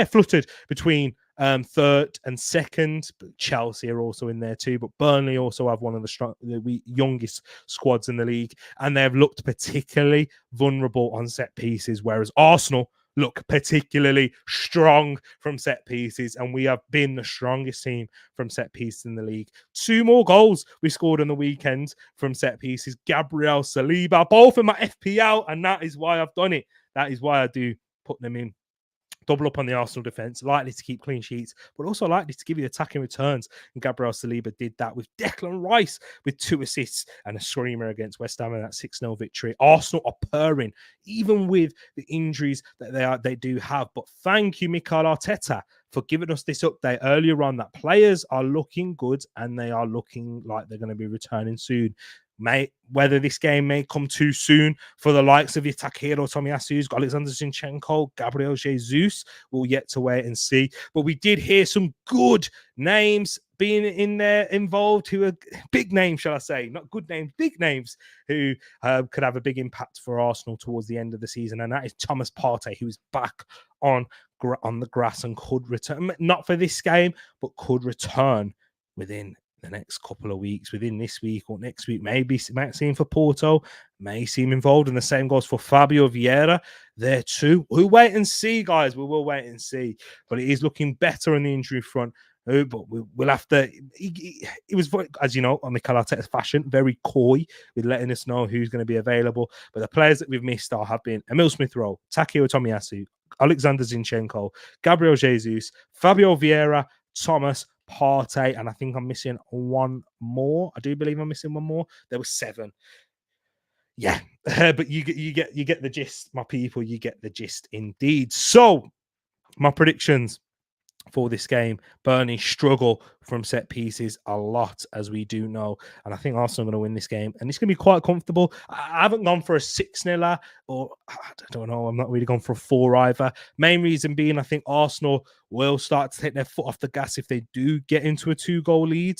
Fluttered between third and second, but Chelsea are also in there too. But Burnley also have one of the youngest squads in the league, and they've looked particularly vulnerable on set pieces, whereas Arsenal look particularly strong from set pieces, and we have been the strongest team from set pieces in the league. 2 more goals we scored on the weekend from set pieces. Gabriel Saliba, both in my FPL, and that is why I've done it. That is why I do put them in. Double up on the Arsenal defence, likely to keep clean sheets, but also likely to give you attacking returns. And Gabriel Saliba did that with Declan Rice with 2 assists and a screamer against West Ham in that 6-0 victory. Arsenal are purring, even with the injuries that they do have. But thank you, Mikel Arteta, for giving us this update earlier on that players are looking good and they are looking like they're going to be returning soon. Whether this game may come too soon for the likes of Takehiro Tomiyasu, Alexander Zinchenko, Gabriel Jesus, we'll yet to wait and see. But we did hear some good names being in there involved, who are big names, shall I say, not good names, big names, who could have a big impact for Arsenal towards the end of the season. And that is Thomas Partey, who is back on the grass and could return, not for this game, but could return within the next couple of weeks, within this week or next week. Maybe might see him for Porto, may see him involved, and the same goes for Fabio Vieira there too. We'll wait and see, guys. We will wait and see, but it is looking better on the injury front. But we'll have to. It was, as you know, on Mikel Arteta's fashion, very coy with letting us know who's going to be available. But the players that we've missed have been Emil Smith-Rowe, Takehiro Tomiyasu, Alexander Zinchenko, Gabriel Jesus, Fabio Vieira, Thomas Partey, and I think I'm missing one more. I do believe I'm missing one more. There were 7. Yeah, but you get the gist, my people. You get the gist indeed. So my predictions for this game: Burnley struggle from set pieces a lot, as we do know, and I think Arsenal are going to win this game, and it's going to be quite comfortable. I haven't gone for a 6-0, or I don't know, I'm not really going for a 4 either. Main reason being, I think Arsenal will start to take their foot off the gas if they do get into a 2-goal lead.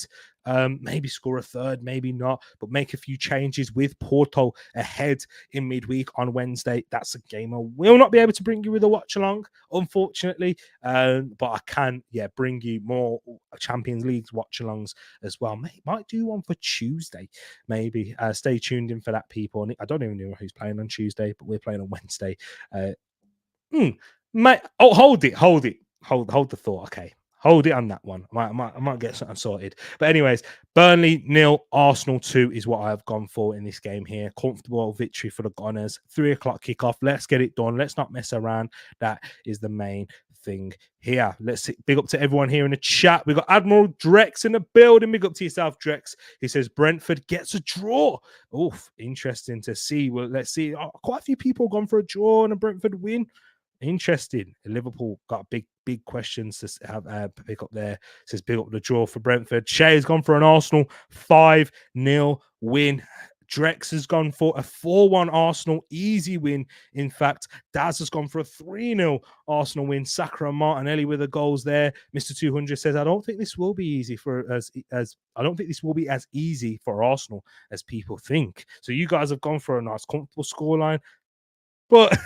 Maybe score a third, maybe not, but make a few changes with Porto ahead in midweek on Wednesday. That's a game I will not be able to bring you with a watch along, unfortunately, but I can, bring you more Champions League watch alongs as well. Might do one for Tuesday, maybe. Stay tuned in for that, people. And I don't even know who's playing on Tuesday, but we're playing on Wednesday. Hold the thought. Okay. Hold it on that one. I might get something sorted. But anyways, Burnley 0, Arsenal 2 is what I've gone for in this game here. Comfortable victory for the Gunners. 3 o'clock kickoff. Let's get it done. Let's not mess around. That is the main thing here. Let's big up to everyone here in the chat. We got Admiral Drex in the building. Big up to yourself, Drex. He says Brentford gets a draw. Oof, interesting to see. Well, let's see. Quite a few people gone for a draw and a Brentford win. Interesting. Liverpool got big questions to have pick up there. It says big up the draw for Brentford. Shea has gone for an Arsenal 5-0 win. Drex has gone for a 4-1 Arsenal easy win. In fact, Daz has gone for a 3-0 Arsenal win. Saka and Martinelli with the goals there. Mr. 200 says, I don't think this will be easy I don't think this will be as easy for Arsenal as people think. So you guys have gone for a nice comfortable scoreline. But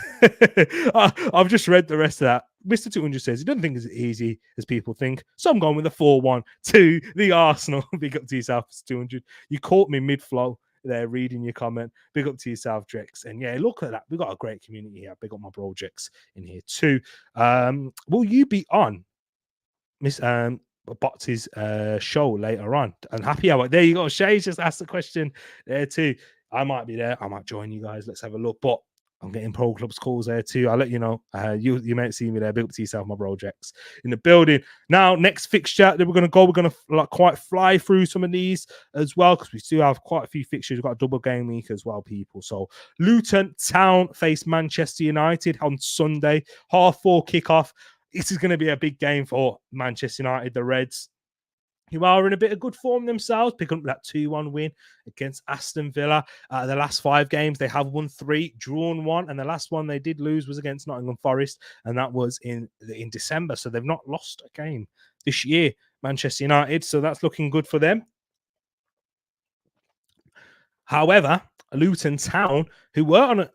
I've just read the rest of that. Mr. 200 says he doesn't think it's as easy as people think. So I'm going with a 4-1 to the Arsenal. Big up to yourself, Mr. 200. You caught me mid-flow there reading your comment. Big up to yourself, Drex. And yeah, look at that. We've got a great community here. Big up my bro, Drex, in here too. Will you be on Miss Box's show later on? And happy hour. There you go. Shay's just asked the question there too. I might be there. I might join you guys. Let's have a look. But I'm getting Pro Clubs calls there too. I'll let you know. You might see me there. Big up to yourself, my bro, Jex, in the building. Now, next fixture that we're going to go. We're going to quite fly through some of these as well, because we still have quite a few fixtures. We've got a double game week as well, people. So Luton Town face Manchester United on Sunday. 4:30 kickoff. This is going to be a big game for Manchester United, the Reds, who are in a bit of good form themselves, picking up that 2-1 win against Aston Villa. The last 5 games, they have won 3, drawn 1, and the last one they did lose was against Nottingham Forest, and that was in December. So they've not lost a game this year, Manchester United, so that's looking good for them. However, Luton Town, who were on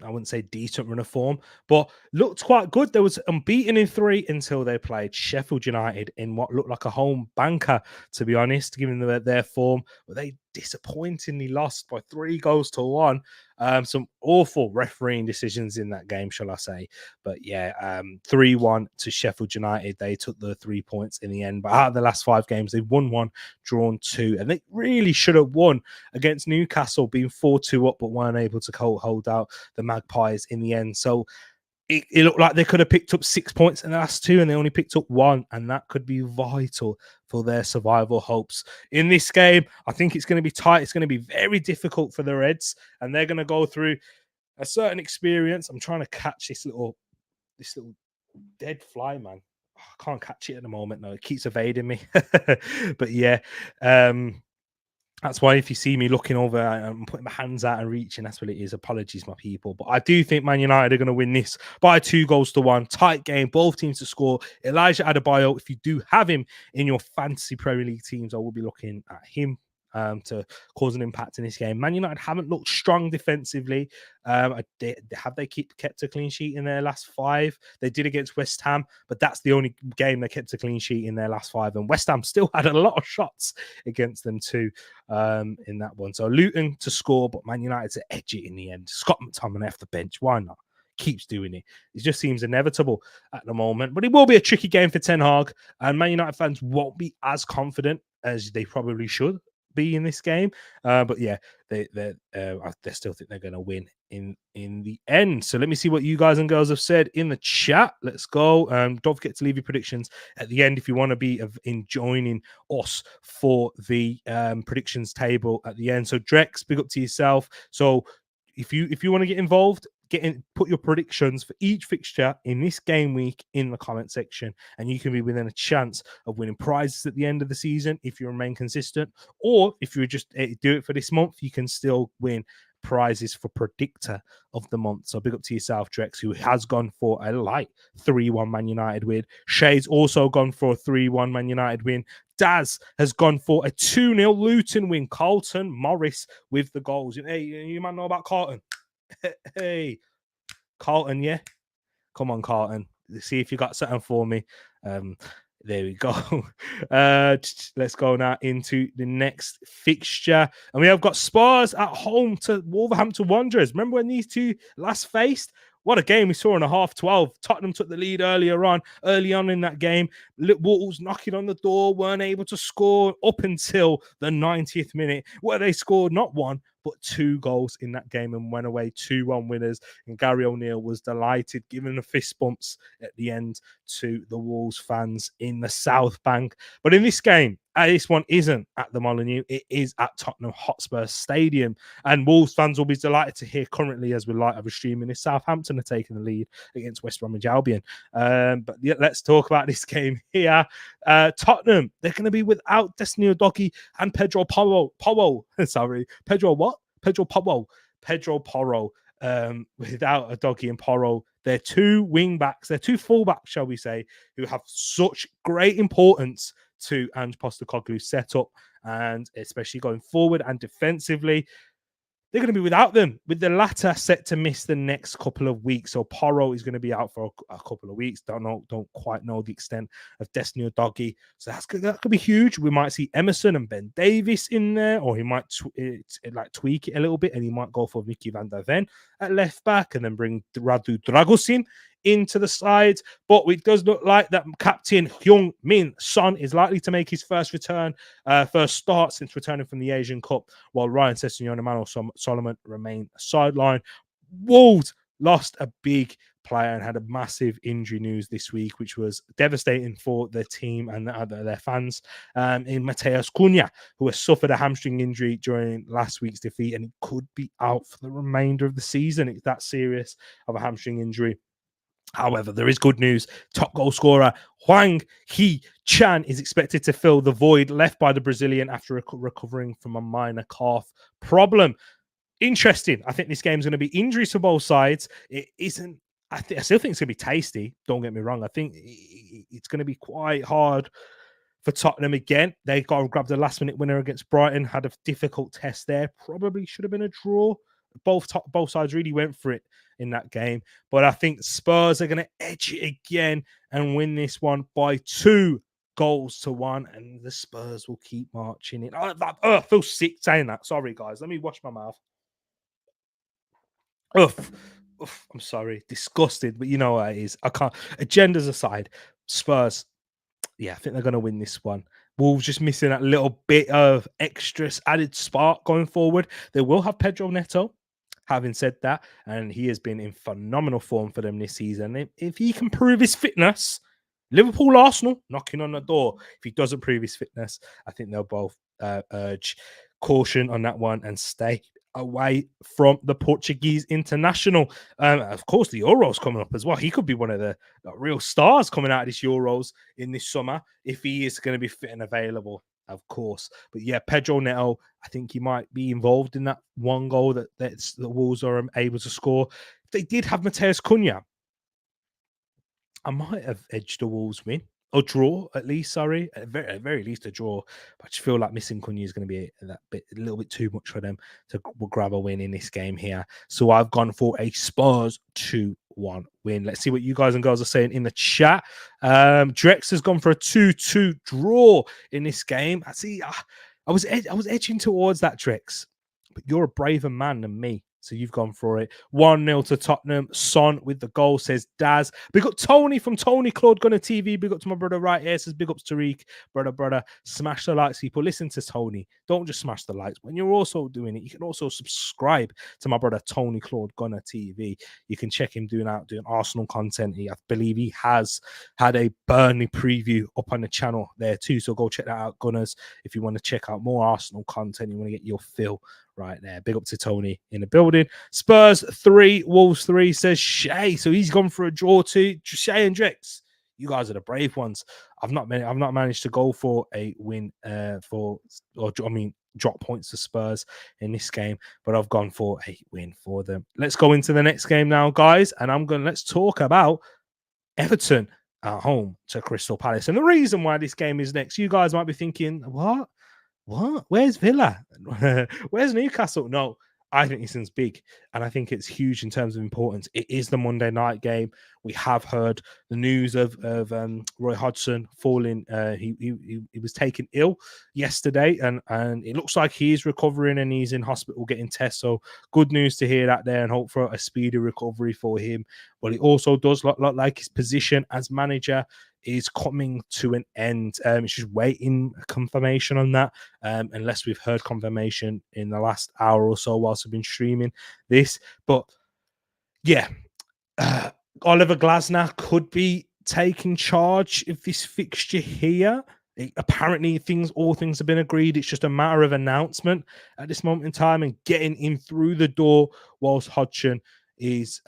I wouldn't say decent run of form, but looked quite good. They was unbeaten in 3 until they played Sheffield United in what looked like a home banker, to be honest, given their form. But they disappointingly lost by 3-1. Some awful refereeing decisions in that game, shall I say. But yeah, 3-1 to Sheffield United. They took the 3 points in the end. But out of the last 5 games, they've won 1, drawn 2. And they really should have won against Newcastle, being 4-2 up, but weren't able to hold out the Magpies in the end. So it looked like they could have picked up 6 points in the last 2, and they only picked up 1, and that could be vital for their survival hopes. In this game, I think it's going to be tight. It's going to be very difficult for the Reds, and they're going to go through a certain experience. I'm trying to catch this little dead fly, man. I can't catch it at the moment. No, it keeps evading me. But yeah, that's why if you see me looking over, I'm putting my hands out and reaching. That's what it is. Apologies, my people. But I do think Man United are going to win this by 2-1. Tight game. Both teams to score. Elijah Adebayo, if you do have him in your fantasy Premier League teams, I will be looking at him to cause an impact in this game. Man United haven't looked strong defensively. Have they kept a clean sheet in their last 5? They did against West Ham, but that's the only game they kept a clean sheet in their last 5. And West Ham still had a lot of shots against them too in that one. So Luton to score, but Man United to edge it in the end. Scott McTominay off the bench. Why not? Keeps doing it. It just seems inevitable at the moment. But it will be a tricky game for Ten Hag, and Man United fans won't be as confident as they probably should be in this game, but yeah, they still think they're going to win in the end. So let me see what you guys and girls have said in the chat. Let's go. Don't forget to leave your predictions at the end if you want to be in joining us for the predictions table at the end. So Drex, big up to yourself. So if you want to get involved, put your predictions for each fixture in this game week in the comment section, and you can be within a chance of winning prizes at the end of the season if you remain consistent, or if you just do it for this month, you can still win prizes for predictor of the month. So big up to yourself, Drex, who has gone for a light 3-1 Man United win. Shay's also gone for a 3-1 Man United win. Daz has gone for a 2-0 Luton win. Carlton Morris with the goals. Hey, you might know about Carlton. Hey, Carlton, yeah? Come on, Carlton. See if you got something for me. There we go. Let's go now into the next fixture. And we have got Spurs at home to Wolverhampton Wanderers. Remember when these two last faced? What a game we saw in a half 12. Tottenham took the lead early on in that game. Wolves knocking on the door, weren't able to score up until the 90th minute, where they scored not 1, but 2 goals in that game and went away 2-1 winners. And Gary O'Neill was delighted, giving the fist bumps at the end to the Wolves fans in the South Bank. But in this game, this one isn't at the Molineux. It is at Tottenham Hotspur Stadium. And Wolves fans will be delighted to hear currently, as we're live streaming, is Southampton are taking the lead against West Bromwich Albion. But yeah, let's talk about this game here. Tottenham, they're going to be without Destiny Udogie and Pedro Porro. Sorry, Pedro what? Pedro Porro. Pedro Porro. Without Udogie and Porro. They're 2 wing backs. They're 2 fullbacks, shall we say, who have such great importance to Ange Postecoglou's setup, and especially going forward and defensively. They're going to be without them, with the latter set to miss the next couple of weeks. So Porro is going to be out for a couple of weeks. Don't quite know the extent of Destiny Udogie. So that could be huge. We might see Emerson and Ben Davies in there, or he might tweak it a little bit, and he might go for Mickey van der Ven at left back, and then bring Radu Dragusin into the side. But it does look like that captain Heung-min Son is likely to make his first start since returning from the Asian Cup, while Ryan Sessegnon and Emmanuel Solomon remain sidelined. Wolves lost a big player and had a massive injury news this week, which was devastating for their team and their fans, in Mateus Cunha, who has suffered a hamstring injury during last week's defeat, and he could be out for the remainder of the season. It's that serious of a hamstring injury. However, there is good news. Top goal scorer Hwang Hee-chan is expected to fill the void left by the Brazilian after recovering from a minor calf problem. Interesting. I think this game's going to be injuries for both sides. It isn't. I still think it's going to be tasty. Don't get me wrong. I think it's going to be quite hard for Tottenham again. They grabbed a last-minute winner against Brighton. Had a difficult test there. Probably should have been a draw. Both sides really went for it in that game. But I think Spurs are going to edge it again and win this one by 2. goals to 1, and the Spurs will keep marching in. I feel sick saying that. Sorry, guys. Let me wash my mouth. Oof. Oof, I'm sorry. Disgusted, but you know what it is. I can't. Agendas aside, Spurs, yeah, I think they're going to win this one. Wolves just missing that little bit of extra added spark going forward. They will have Pedro Neto. Having said that, and he has been in phenomenal form for them this season. If he can prove his fitness, Liverpool, Arsenal knocking on the door. If he doesn't prove his fitness, I think they'll both urge caution on that one and stay away from the Portuguese international. Of course, the Euros coming up as well. He could be one of the real stars coming out of this Euros in this summer if he is going to be fit and available, of course. But yeah, Pedro Neto, I think he might be involved in that one goal that the Wolves are able to score. If they did have Mateus Cunha, I might have edged the Wolves win or draw at least. Sorry, at very least a draw. But I just feel like missing Cunha is going to be a little bit too much for them to grab a win in this game here. So I've gone for a Spurs 2-1 win. Let's see what you guys and girls are saying in the chat. Drex has gone for a 2-2 draw in this game. I see. I was edging towards that, Drex, but you're a braver man than me. So you've gone for it. 1-0 to Tottenham. Son with the goal, says Daz. Big up Tony from Tony Claude Gunner TV. Big up to my brother right here. Says big ups to Tereak. Brother. Smash the likes, people. Listen to Tony. Don't just smash the likes. When you're also doing it, you can also subscribe to my brother Tony Claude Gunner TV. You can check him doing Arsenal content. I believe he has had a Burnley preview up on the channel there too. So go check that out, Gunners. If you want to check out more Arsenal content, you want to get your fill right there. Big up to Tony in the building. Spurs 3, Wolves 3, says Shay. So he's gone for a draw too. Shay and Drex, you guys are the brave ones. I've not managed to go for a win drop points to Spurs in this game, but I've gone for a win for them. Let's go into the next game now, guys, and let's talk about Everton at home to Crystal Palace. And the reason why this game is next, you guys might be thinking, what? Where's Villa? Where's Newcastle? No, I think this one's big, and I think it's huge in terms of importance. It is the Monday night game. We have heard the news of Roy Hodgson falling. He was taken ill yesterday, and it looks like he's recovering and he's in hospital getting tests. So good news to hear that there, and hope for a speedy recovery for him. But it also does look like his position as manager is coming to an end. It's just waiting confirmation on that, unless we've heard confirmation in the last hour or so whilst we've been streaming this. But yeah, Oliver Glasner could be taking charge of this fixture here. Apparently, all things have been agreed. It's just a matter of announcement at this moment in time and getting him through the door whilst Hodgson is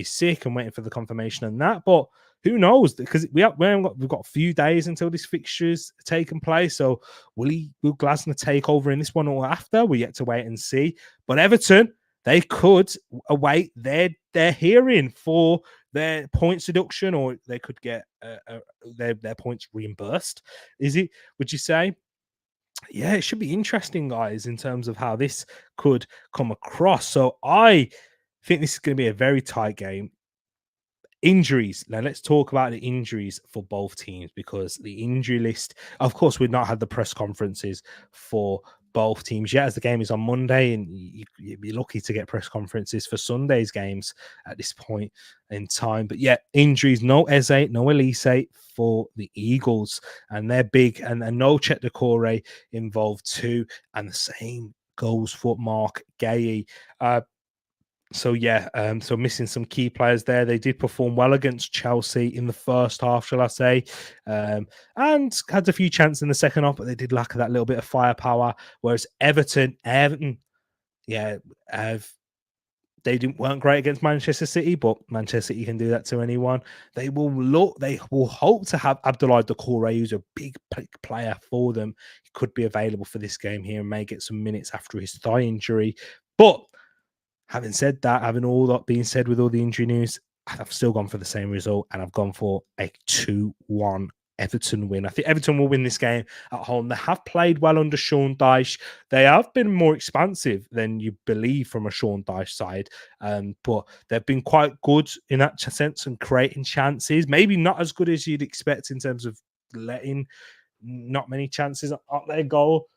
sick and waiting for the confirmation on that. But who knows? Because we've got a few days until this fixture's taking place. So will Glasner take over in this one or after? We're yet to wait and see. But Everton, they could await their hearing for their points deduction, or they could get their points reimbursed. Would you say? Yeah, it should be interesting, guys, in terms of how this could come across. So I think this is going to be a very tight game. Injuries. Now, let's talk about the injuries for both teams, because the injury list, of course, we've not had the press conferences for both teams yet, as the game is on Monday, and you'd be lucky to get press conferences for Sunday's games at this point in time. But yeah, injuries, no Eze, no Elise for the Eagles, and they're big, and no Chet Decore involved too, and the same goes for Mark Gay. So yeah, so missing some key players there. They did perform well against Chelsea in the first half, shall I say, and had a few chances in the second half, but they did lack that little bit of firepower. Whereas Everton, yeah, weren't great against Manchester City, but Manchester City can do that to anyone. They will hope to have Abdoulaye Doucouré, who's a big player for them. He could be available for this game here and may get some minutes after his thigh injury, but having said that, having all that being said with all the injury news, I've still gone for the same result, and I've gone for a 2-1 Everton win. I think Everton will win this game at home. They have played well under Sean Dyche. They have been more expansive than you believe from a Sean Dyche side, but they've been quite good in that sense and creating chances. Maybe not as good as you'd expect in terms of letting not many chances at their goal.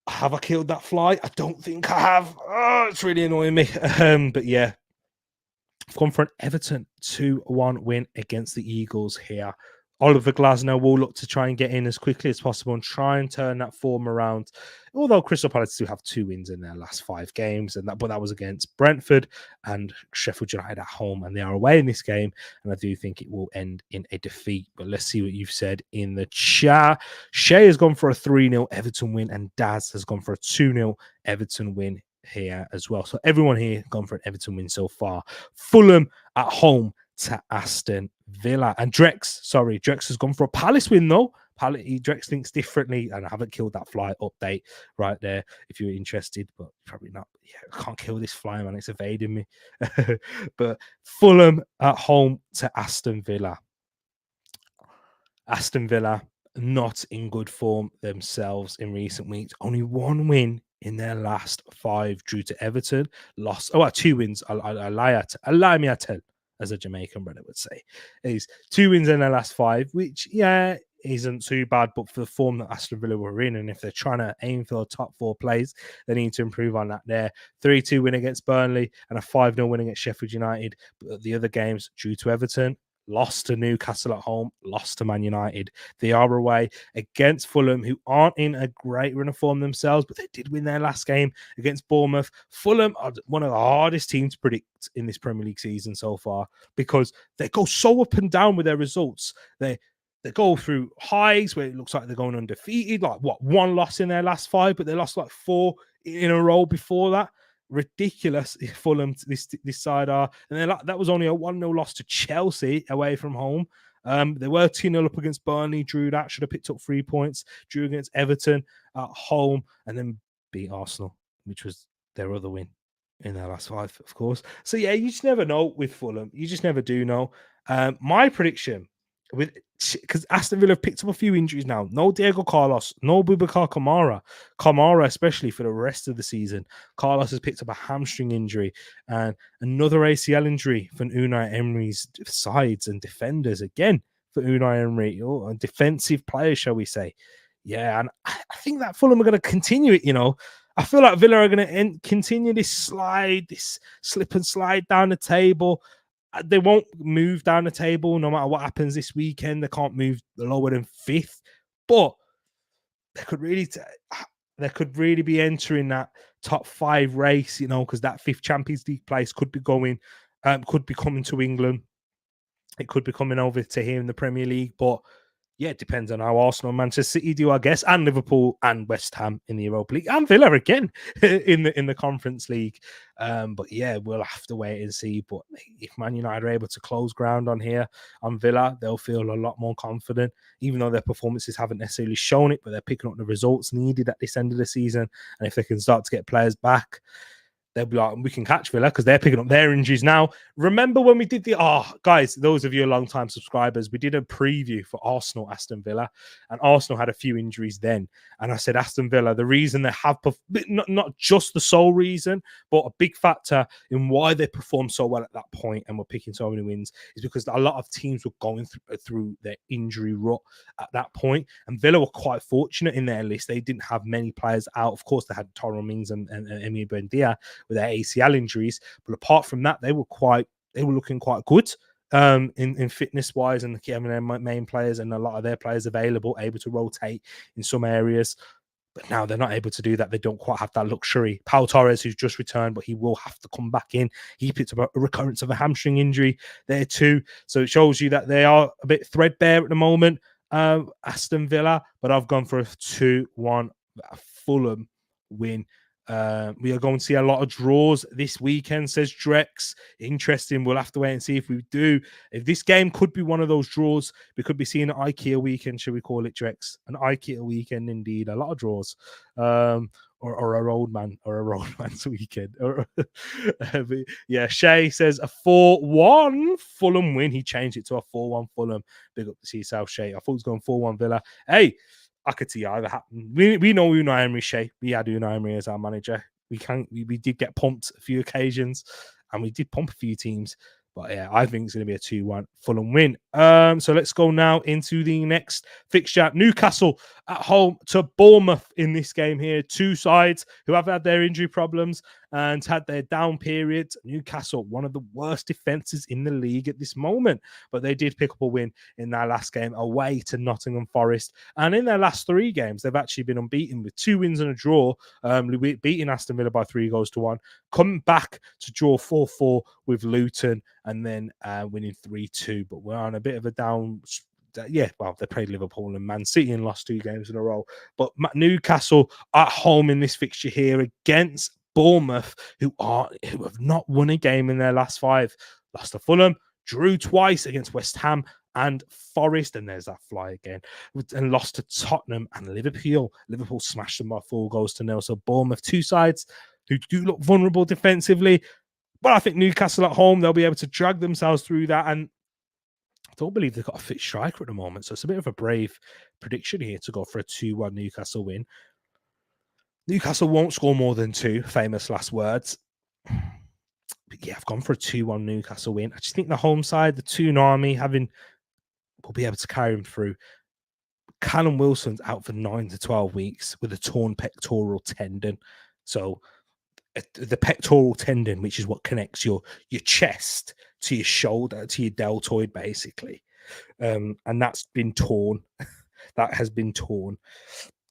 Have I killed that fly? I don't think I have. Oh, it's really annoying me. But yeah, I've gone for an Everton 2-1 win against the Eagles here. Oliver Glasner will look to try and get in as quickly as possible and try and turn that form around. Although Crystal Palace do have 2 wins in their last 5 games, but that was against Brentford and Sheffield United at home, and they are away in this game. And I do think it will end in a defeat. But let's see what you've said in the chat. Shay has gone for a 3-0 Everton win, and Daz has gone for a 2-0 Everton win here as well. So everyone here gone for an Everton win so far. Fulham at home to Aston Villa. And Drex has gone for a Palace win though. Drex thinks differently, and I haven't killed that fly update right there if you're interested, but probably not. Yeah, I can't kill this fly, man. It's evading me. But Fulham at home to Aston Villa. Aston Villa not in good form themselves in recent weeks. Only 1 win in their last 5, drew to Everton. Lost. 2 wins. Allow me to tell, as a Jamaican brother would say, is 2 wins in their last 5, which isn't too bad. But for the form that Aston Villa were in, and if they're trying to aim for the top 4 plays, they need to improve on that. There, 3-2 win against Burnley and a 5-0 win against Sheffield United. But the other games, due to Everton. Lost to Newcastle at home, lost to Man United. They are away against Fulham, who aren't in a great run of form themselves, but they did win their last game against Bournemouth. Fulham are one of the hardest teams to predict in this Premier League season so far because they go so up and down with their results. They go through highs where it looks like they're going undefeated, like 1 loss in their last 5, but they lost like 4 in a row before that. Ridiculous. Fulham this side are, and that was only a 1-0 loss to Chelsea away from home. They were 2-0 up against Burnley, drew that, should have picked up 3 points, drew against Everton at home, and then beat Arsenal, which was their other win in their last 5, of course. So yeah, you just never know with Fulham. You just never do know. My prediction, because Aston Villa have picked up a few injuries now. No Diego Carlos, no Boubacar Kamara especially for the rest of the season. Carlos has picked up a hamstring injury and another ACL injury for Unai Emery's sides and defenders again for Unai Emery, a defensive player, shall we say. Yeah, and I think that Fulham are going to continue it, I feel like Villa are going to continue this slip and slide down the table. They won't move down the table no matter what happens this weekend. They can't move lower than 5th, but they could really be entering that top 5 race, because that 5th Champions League place could be coming to England. It could be coming over to here in the Premier League, but yeah, it depends on how Arsenal and Manchester City do, I guess, and Liverpool and West Ham in the Europa League, and Villa again in the Conference League. But yeah, we'll have to wait and see. But if Man United are able to close ground on Villa, they'll feel a lot more confident, even though their performances haven't necessarily shown it, but they're picking up the results needed at this end of the season. And if they can start to get players back, they'll be like, we can catch Villa because they're picking up their injuries now. Remember when we did guys, those of you long-time subscribers, we did a preview for Arsenal, Aston Villa, and Arsenal had a few injuries then. And I said, Aston Villa, the reason they have, not just the sole reason, but a big factor in why they performed so well at that point and were picking so many wins is because a lot of teams were going through their injury rut at that point. And Villa were quite fortunate in their list. They didn't have many players out. Of course, they had Tyrone Mings and Emi Buendia with their ACL injuries, but apart from that, they were looking quite good in fitness wise, and having their main players and a lot of their players available, able to rotate in some areas. But now they're not able to do that. They don't quite have that luxury. Pau Torres, who's just returned, but he will have to come back in. He picked up a recurrence of a hamstring injury there too. So it shows you that they are a bit threadbare at the moment, Aston Villa. But I've gone for a 2-1 Fulham win. We are going to see a lot of draws this weekend, says Drex. Interesting. We'll have to wait and see if we do. If this game could be one of those draws, we could be seeing an IKEA weekend, should we call it, Drex? An IKEA weekend indeed. A lot of draws. or a old man's weekend. But yeah, Shay says a 4-1 Fulham win. He changed it to a 4-1 Fulham. Big up to yourself, Shay. I thought it was going 4-1 Villa. Hey, I could see either happen. We know Unai Emery, Shay. We had Unai Emery as our manager. We did get pumped a few occasions, and we did pump a few teams. But yeah, I think it's going to be a 2-1 Fulham win. So let's go now into the next fixture. Newcastle at home to Bournemouth in this game here. Two sides who have had their injury problems and had their down periods. Newcastle, one of the worst defenses in the league at this moment. But they did pick up a win in their last game away to Nottingham Forest. And in their last 3 games, they've actually been unbeaten with 2 wins and a draw, beating Aston Villa by 3-1, coming back to draw 4-4 with Luton, and then winning 3-2. But we're on a bit of a down. Yeah, well, they played Liverpool and Man City and lost 2 games in a row. But Newcastle at home in this fixture here against Bournemouth, who have not won a game in their last 5. Lost to Fulham, drew twice against West Ham and Forest, and there's that fly again, and lost to Tottenham and Liverpool. Liverpool smashed them by 4-0. So Bournemouth, 2 sides who do look vulnerable defensively. But I think Newcastle at home, they'll be able to drag themselves through that. And I don't believe they've got a fit striker at the moment. So it's a bit of a brave prediction here to go for a 2-1 Newcastle win. Newcastle won't score more than 2, famous last words. But yeah, I've gone for a 2-1 Newcastle win. I just think the home side, the Toonami, will be able to carry him through. Callum Wilson's out for 9 to 12 weeks with a torn pectoral tendon. So the pectoral tendon, which is what connects your chest to your shoulder, to your deltoid, basically. And that's been torn. That has been torn.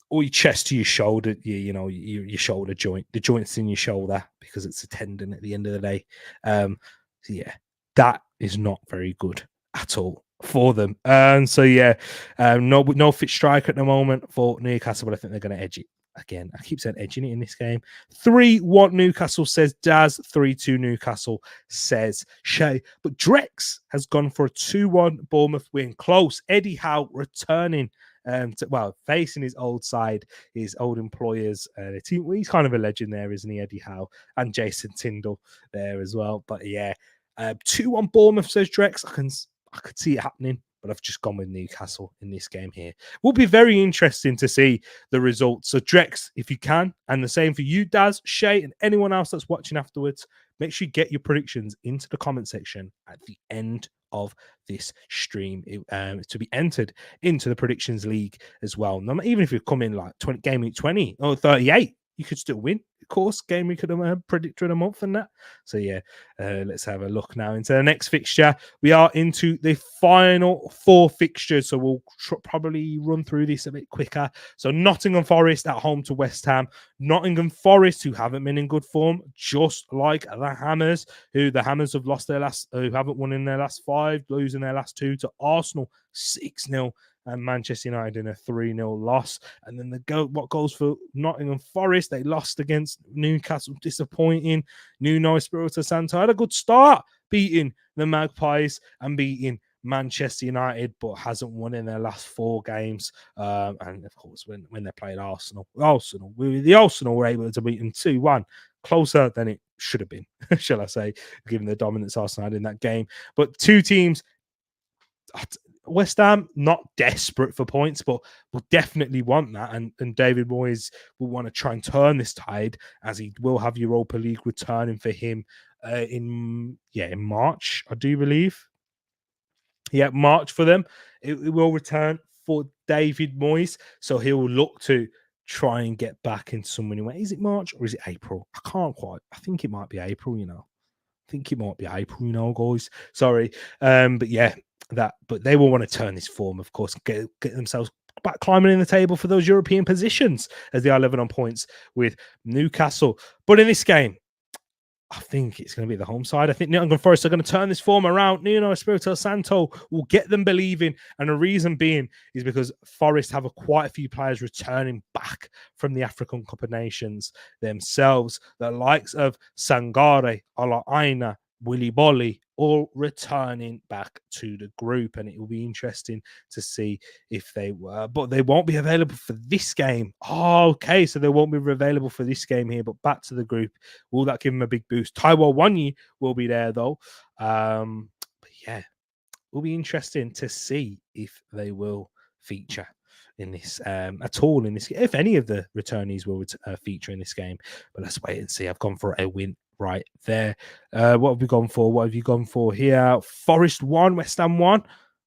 Or your chest to your shoulder, your shoulder joint, the joints in your shoulder, because it's a tendon at the end of the day. So yeah, that is not very good at all for them. And so yeah, no fit striker at the moment for Newcastle, but I think they're going to edge it. Again, I keep saying edging it in this game. 3-1 Newcastle, says Daz. 3-2 Newcastle, says Shay. But Drex has gone for a 2-1 Bournemouth win. Close. Eddie Howe returning, facing his old side, his old employers. Team. Well, he's kind of a legend there, isn't he, Eddie Howe? And Jason Tyndall there as well. But yeah, 2-1 Bournemouth, says Drex. I could see it happening, but I've just gone with Newcastle in this game here. Will be very interesting to see the results. So Drex, if you can, and the same for you, Daz, Shay, and anyone else that's watching afterwards, make sure you get your predictions into the comment section at the end of this stream to be entered into the predictions league as well. No, even if you come in like game week 20 or 38, you could still win. Of course, game we could have predicted in a month and that. So yeah, let's have a look now into the next fixture. We are into the final 4 fixtures, so we'll probably run through this a bit quicker. So Nottingham Forest at home to West Ham. Nottingham Forest, who haven't been in good form, just like the Hammers, who have lost who haven't won in their last 5, losing their last 2 to Arsenal 6-0. And Manchester United in a 3-0 loss. And then what goes for Nottingham Forest? They lost against Newcastle, disappointing. Nuno Espirito Santo had a good start, beating the Magpies and beating Manchester United, but hasn't won in their last 4 games. And of course, when they played Arsenal were able to beat them 2-1. Closer than it should have been, shall I say, given the dominance Arsenal had in that game. But 2 teams, West Ham, not desperate for points, but will definitely want that. And David Moyes will want to try and turn this tide, as he will have Europa League returning for him in March, I do believe. Yeah, March for them. It will return for David Moyes. So he'll look to try and get back in some winning way. Is it March or is it April? I can't quite. I think it might be April, guys. Sorry. But yeah, but they will want to turn this form, of course, get themselves back climbing in the table for those European positions, as they are 11 on points with Newcastle. But in this game, I think it's going to be the home side. I think Nottingham Forest are going to turn this form around. Nuno Espirito Santo will get them believing. And the reason being is because Forest have quite a few players returning back from the African Cup of Nations themselves. The likes of Sangare, Ala Aina, Willy Bolly, all returning back to the group, and it will be interesting to see if they were, but they won't be available for this game. Oh, okay, so they won't be available for this game here, but back to the group. Will that give them a big boost? Taiwo Wanyi will be there though. But yeah, will be interesting to see if they will feature in this at all in this, if any of the returnees will feature in this game. But let's wait and see. I've gone for a win right there. What have we gone for? What have you gone for here? Forest 1, West Ham 1,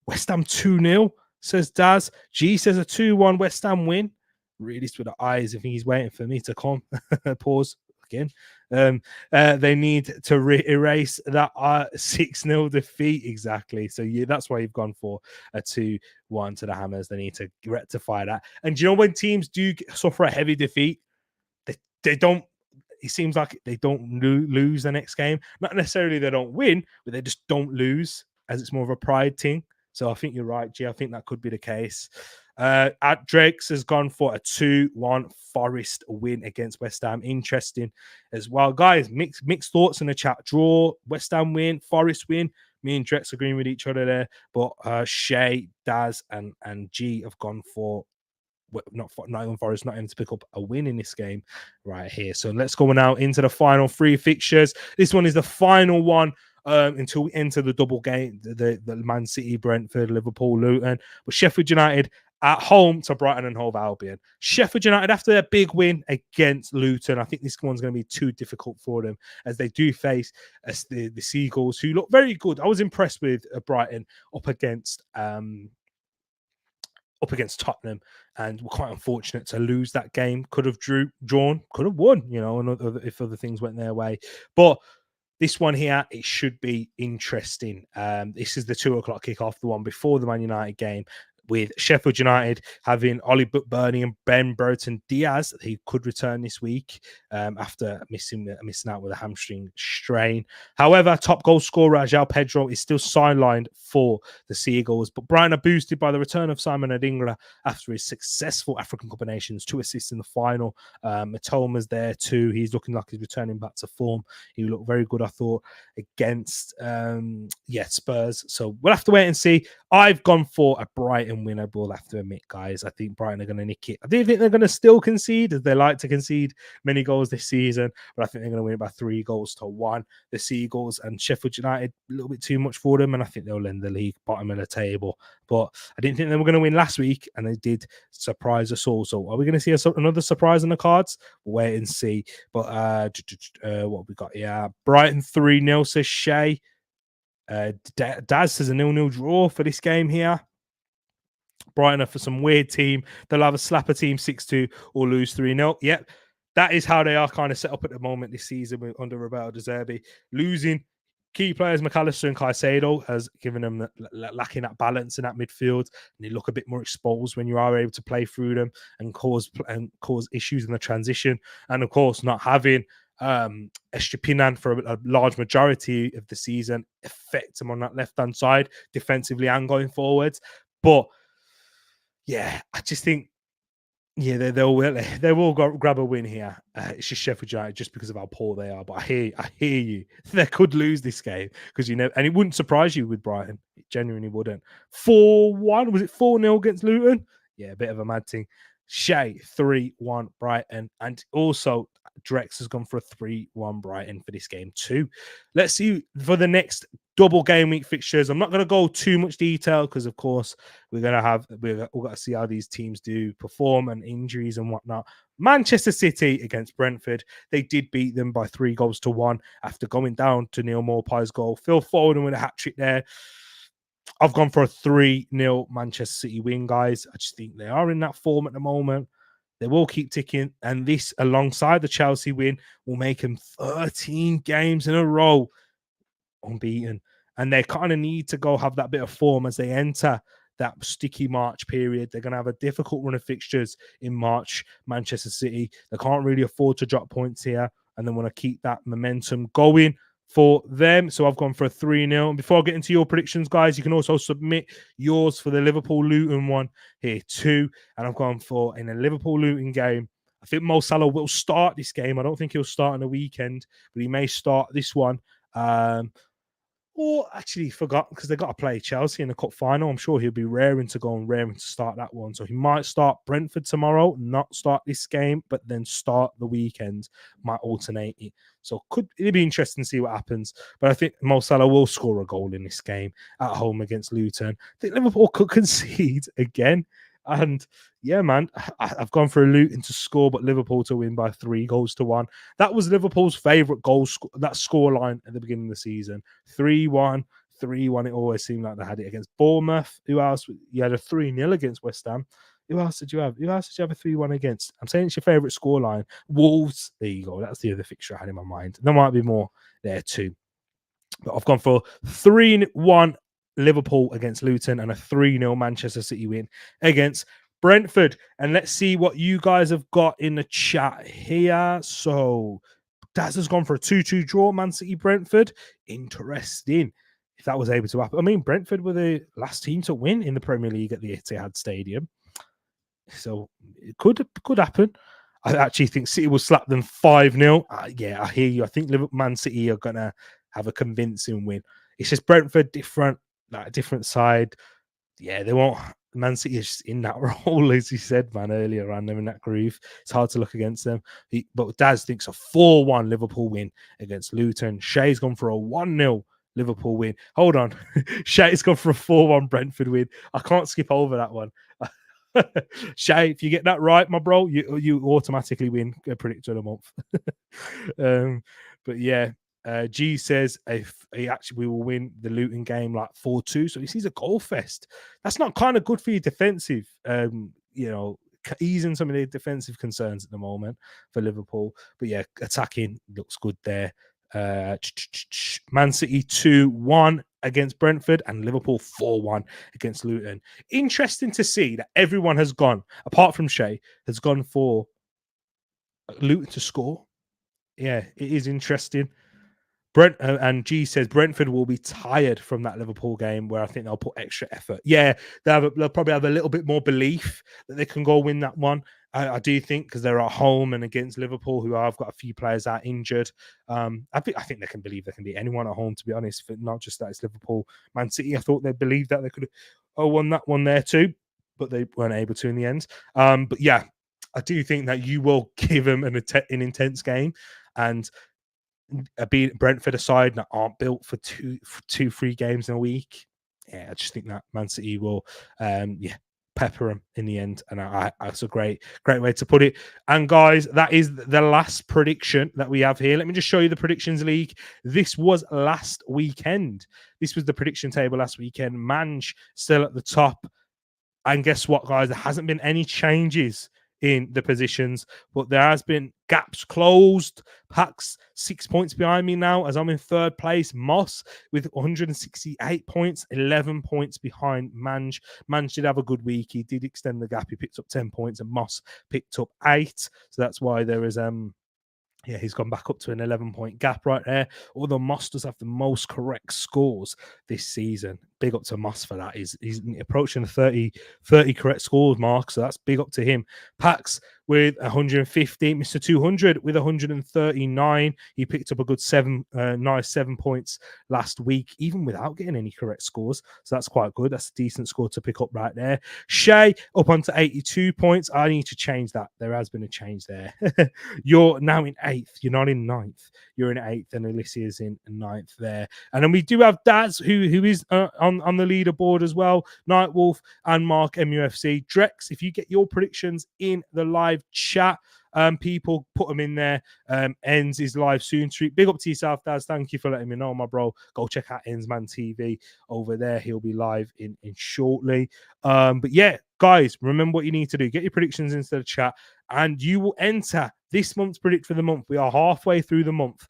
West Ham 2-0, says Daz. G says a 2-1 West Ham win. Read this with the eyes. I think he's waiting for me to come. Pause again. They need to erase that 6-0 defeat. Exactly. So that's why you've gone for a 2-1 to the Hammers. They need to rectify that. And do you know when teams do suffer a heavy defeat, they don't, it seems like they don't lose the next game. Not necessarily they don't win, but they just don't lose, as it's more of a pride thing. So I think you're right, G. I think that could be the case. At Drake's has gone for a 2-1 Forest win against West Ham. Interesting as well. Guys, mixed thoughts in the chat. Draw, West Ham win, Forest win. Me and Drex agreeing with each other there. But Shay, Daz, and G have gone for Nottingham Forest not even to pick up a win in this game right here. So let's go now into the final 3 fixtures. This one is the final one until we enter the double game, the Man City, Brentford, Liverpool, Luton. But Sheffield United at home to Brighton and Hove Albion. Sheffield United, after their big win against Luton, I think this one's going to be too difficult for them, as they do face the Seagulls, who look very good. I was impressed with Brighton up against Tottenham, and were quite unfortunate to lose that game. Could have drawn, could have won, if other things went their way. But this one here, it should be interesting. This is the 2:00 kickoff, the one before the Man United game, with Sheffield United having Oli Burnley and Ben Burton Diaz, who could return this week after missing out with a hamstring strain. However, top goal scorer João Pedro is still sidelined for the Seagulls, but Brighton are boosted by the return of Simon Adingra after his successful African Cup of Nations, 2 assists in the final. Matoma's there too. He's looking like he's returning back to form. He looked very good, I thought, against Spurs. So we'll have to wait and see. I've gone for a Brighton winner, but we'll have to admit, guys, I think Brighton are going to nick it. I do think they're going to still concede, as they like to concede many goals this season, but I think they're going to win by 3-1. The Seagulls and Sheffield United, a little bit too much for them, and I think they'll end the league bottom of the table. But I didn't think they were going to win last week, and they did surprise us all. So are we going to see another surprise on the cards? We'll wait and see. But what we got here? Brighton 3-0, says Shay. Daz says a 0-0 draw for this game here. Brighton are for some weird team. They'll either slap a team 6-2 or lose 3-0. Yep, that is how they are kind of set up at the moment this season under Roberto De Zerbi. Losing key players McAllister and Caicedo has given them lacking that balance in that midfield, and they look a bit more exposed when you are able to play through them and cause issues in the transition. And of course, not having Estupiñán for a large majority of the season affects them on that left-hand side defensively and going forwards. But yeah, I just think they will grab a win here. It's just Sheffield United just because of how poor they are. But I hear you. They could lose this game because and it wouldn't surprise you with Brighton. It genuinely wouldn't. 4-1, was it 4-0 against Luton? Yeah, a bit of a mad thing. Shay 3-1 Brighton, and also Drex has gone for a 3-1 Brighton for this game too. Let's see for the next double game week fixtures. I'm not going to go too much detail because, of course, we've got to see how these teams do perform and injuries and whatnot. Manchester City against Brentford. They did beat them by 3-1 after going down to Neil Maupay's goal. Phil Foden with a hat-trick there. I've gone for a 3-0 Manchester City win, guys. I just think they are in that form at the moment. They will keep ticking, and this, alongside the Chelsea win, will make them 13 games in a row unbeaten. And they kind of need to go have that bit of form as they enter that sticky March period. They're going to have a difficult run of fixtures in March, Manchester City. They can't really afford to drop points here, and they want to keep that momentum going for them. So I've gone for a 3-0. And before I get into your predictions, guys, you can also submit yours for the Liverpool-Luton one here too. And I've gone for, in a Liverpool-Luton game, I think Mo Salah will start this game. I don't think he'll start on the weekend, but he may start this one. Or actually forgot because they got to play Chelsea in the cup final. I'm sure he'll be raring to go and raring to start that one. So he might start Brentford tomorrow, not start this game, but then start the weekend. Might alternate it. So it'd be interesting to see what happens. But I think Mo Salah will score a goal in this game at home against Luton. I think Liverpool could concede again. And yeah, man, I've gone for Luton to score, but Liverpool to win by 3-1. That was Liverpool's favourite goal, that score line at the beginning of the season. 3-1, 3-1. It always seemed like they had it against Bournemouth. Who else? You had a 3-0 against West Ham. Who else did you have? Who else did you have a 3-1 against? I'm saying it's your favourite scoreline. Wolves. There you go. That's the other fixture I had in my mind. There might be more there too. But I've gone for 3-1 Liverpool against Luton and a 3-0 Manchester City win against Brentford. And let's see what you guys have got in the chat here. So Daz has gone for a 2-2 draw, Man City Brentford. Interesting. If that was able to happen. I mean, Brentford were the last team to win in the Premier League at the Etihad Stadium. So it could happen. I actually think City will slap them 5-0. Yeah, I hear you. I think Man City are going to have a convincing win. It's just Brentford different, like a different side. Yeah, they won't. Man City is just in that role, as you said, man, earlier on. They're in that groove. It's hard to look against them. But Daz thinks a 4-1 Liverpool win against Luton. Shay's gone for a 1-0 Liverpool win. Hold on. Shay's gone for a 4-1 Brentford win. I can't skip over that one. Shay, if you get that right, my bro, you automatically win a predictor of the month. But yeah, G says if we will win the Luton game like 4-2, so he sees a goal fest. That's not kind of good for your defensive, easing some of the defensive concerns at the moment for Liverpool. But yeah, attacking looks good there. Man City 2-1 against Brentford and Liverpool 4-1 against Luton. Interesting to see that everyone has gone, apart from Shay, has gone for Luton to score. Yeah, it is interesting. And G says Brentford will be tired from that Liverpool game where I think they'll put extra effort. Yeah, they'll probably have a little bit more belief that they can go win that one. I do think because they're at home and against Liverpool, who I've got a few players out injured. I think they can believe they can beat anyone at home, to be honest, but not just that it's Liverpool. Man City, I thought they believed that they could have won that one there too, but they weren't able to in the end. But yeah, I do think that you will give them an intense game. And being Brentford aside that aren't built for 2-3 games in a week. Yeah, I just think that Man City will pepper them in the end. And that's a great way to put it. And guys, that is the last prediction that we have here. Let me just show you the predictions league. This was last weekend. This was the prediction table last weekend. Manj still at the top. And guess what, guys? There hasn't been any changes in the positions, but there has been gaps closed. Pax 6 points behind me now as I'm in third place. Moss with 168 points, 11 points behind Manj. Manj did have a good week. He did extend the gap. He picked up 10 points and Moss picked up 8. So that's why there is he's gone back up to an 11-point gap right there. Although Moss does have the most correct scores this season. Big up to Moss for that. He's approaching the 30 correct scores mark, so that's big up to him. Pax with 150, Mr. 200 with 139. He picked up a good nice 7 points last week, even without getting any correct scores. So that's quite good. That's a decent score to pick up right there. Shay up onto 82 points. I need to change that. There has been a change there. You're now in 8th. You're not in 9th. You're in 8th, and Alicia's in 9th there. And then we do have Daz, who is on the leaderboard as well. Nightwolf and Mark MUFC. Drex, if you get your predictions in the live chat, people put them in there. Ends is live soon street. Big up to yourself, Daz. Thank you for letting me know, my bro. Go check out Ensman TV over there. He'll be live in shortly. But yeah, guys, remember what you need to do. Get your predictions into the chat and you will enter this month's predict for the month. We are halfway through the month.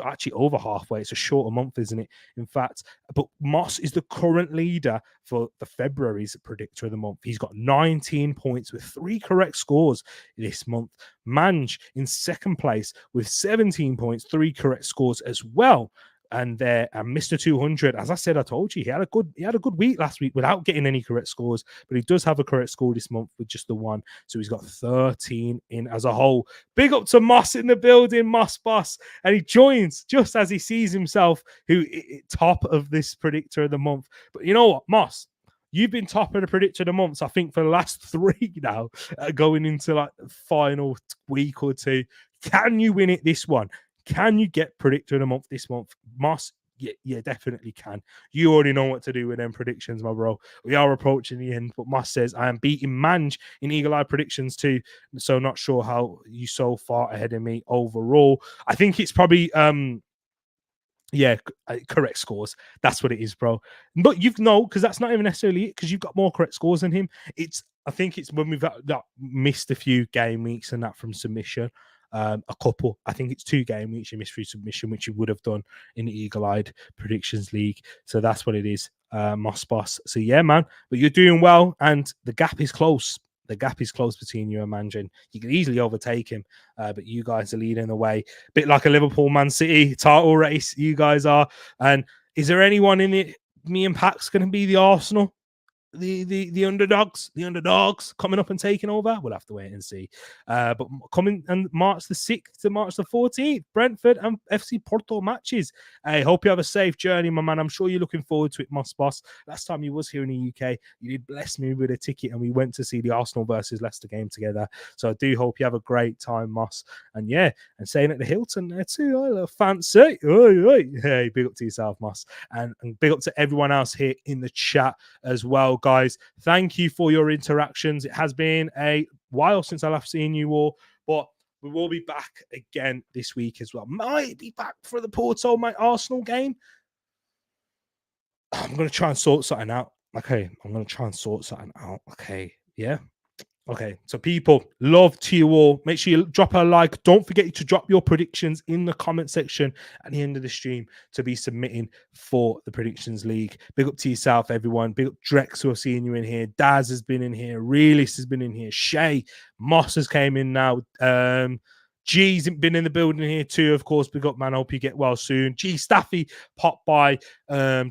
Actually over halfway. It's a shorter month, isn't it? In fact, but Moss is the current leader for the February's predictor of the month. He's got 19 points with 3 correct scores this month. Manj in second place with 17 points, 3 correct scores as well. and there. And Mr. 200, as I said, I told you he had a good week last week without getting any correct scores, but he does have a correct score this month with just the one. So he's got 13 in as a whole. Big up to Moss in the building, Moss Boss, and he joins just as he sees himself top of this predictor of the month. But you know what, Moss? You've been top of the predictor of the months, I think, for the last 3 now, going into like the final week or two. Can you win it this one? Can you get predictor of the month this month? Moss, yeah, definitely can. You already know what to do with them predictions, my bro. We are approaching the end, but Moss says, I am beating Mange in Eagle Eye predictions too, so not sure how you so far ahead of me overall. I think it's probably... correct scores. That's what it is, bro. But because that's not even necessarily it, because you've got more correct scores than him. I think it's when we've missed a few game weeks and that from submission. A couple. I think it's 2 game weeks you missed through submission, which you would have done in the Eagle-Eyed Predictions League. So that's what it is, Moss Boss. So yeah, man. But you're doing well, and the gap is close. The gap is close between you and Manjin. You can easily overtake him, but you guys are leading the way. A bit like a Liverpool Man City title race, you guys are. And is there anyone in it? Me and Pax going to be the Arsenal? The underdogs coming up and taking over. We'll have to wait and see. But coming on March the 6th to March the 14th, Brentford and FC Porto matches. I hope you have a safe journey, my man. I'm sure you're looking forward to it, Moss Boss. Last time you was here in the UK, you did bless me with a ticket and we went to see the Arsenal versus Leicester game together. So I do hope you have a great time, Moss. And yeah, and staying at the Hilton there too. Oh, a little fancy. Hey, big up to yourself, Moss. And big up to everyone else here in the chat as well, guys. Thank you for your interactions. It has been a while since I last seen you all, but we will be back again this week as well. Might be back for the Porto, my Arsenal game. I'm going to try and sort something out. Okay, I'm going to try and sort something out. Okay, yeah. Okay, so people, love to you all. Make sure you drop a like. Don't forget to drop your predictions in the comment section at the end of the stream to be submitting for the Predictions League. Big up to yourself, everyone. Big up Drex, who are seeing you in here. Daz has been in here. Realist has been in here. Shay, Moss has came in now. G's been in the building here too, of course. Big up, man. Hope you get well soon. G Staffy popped by.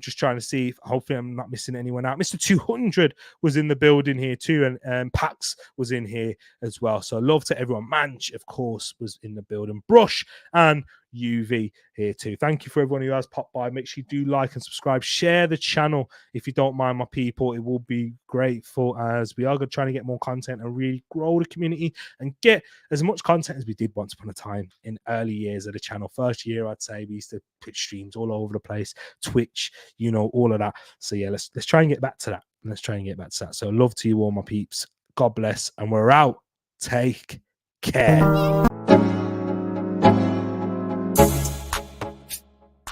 Just trying to see if hopefully I'm not missing anyone out. Mr. 200 was in the building here too, and Pax was in here as well. So love to everyone. Manch, of course, was in the building. Brush and UV here too. Thank you for everyone who has popped by. Make sure you do like and subscribe. Share the channel if you don't mind, my people. It will be grateful, as we are trying to get more content and really grow the community and get as much content as we did once upon a time in early years of the channel. First year, I'd say, we used to put streams all over the place, Twitch, all of that. So yeah, let's try and get back to that. Let's try and get back to that. So love to you all, my peeps. God bless, and we're out. Take care.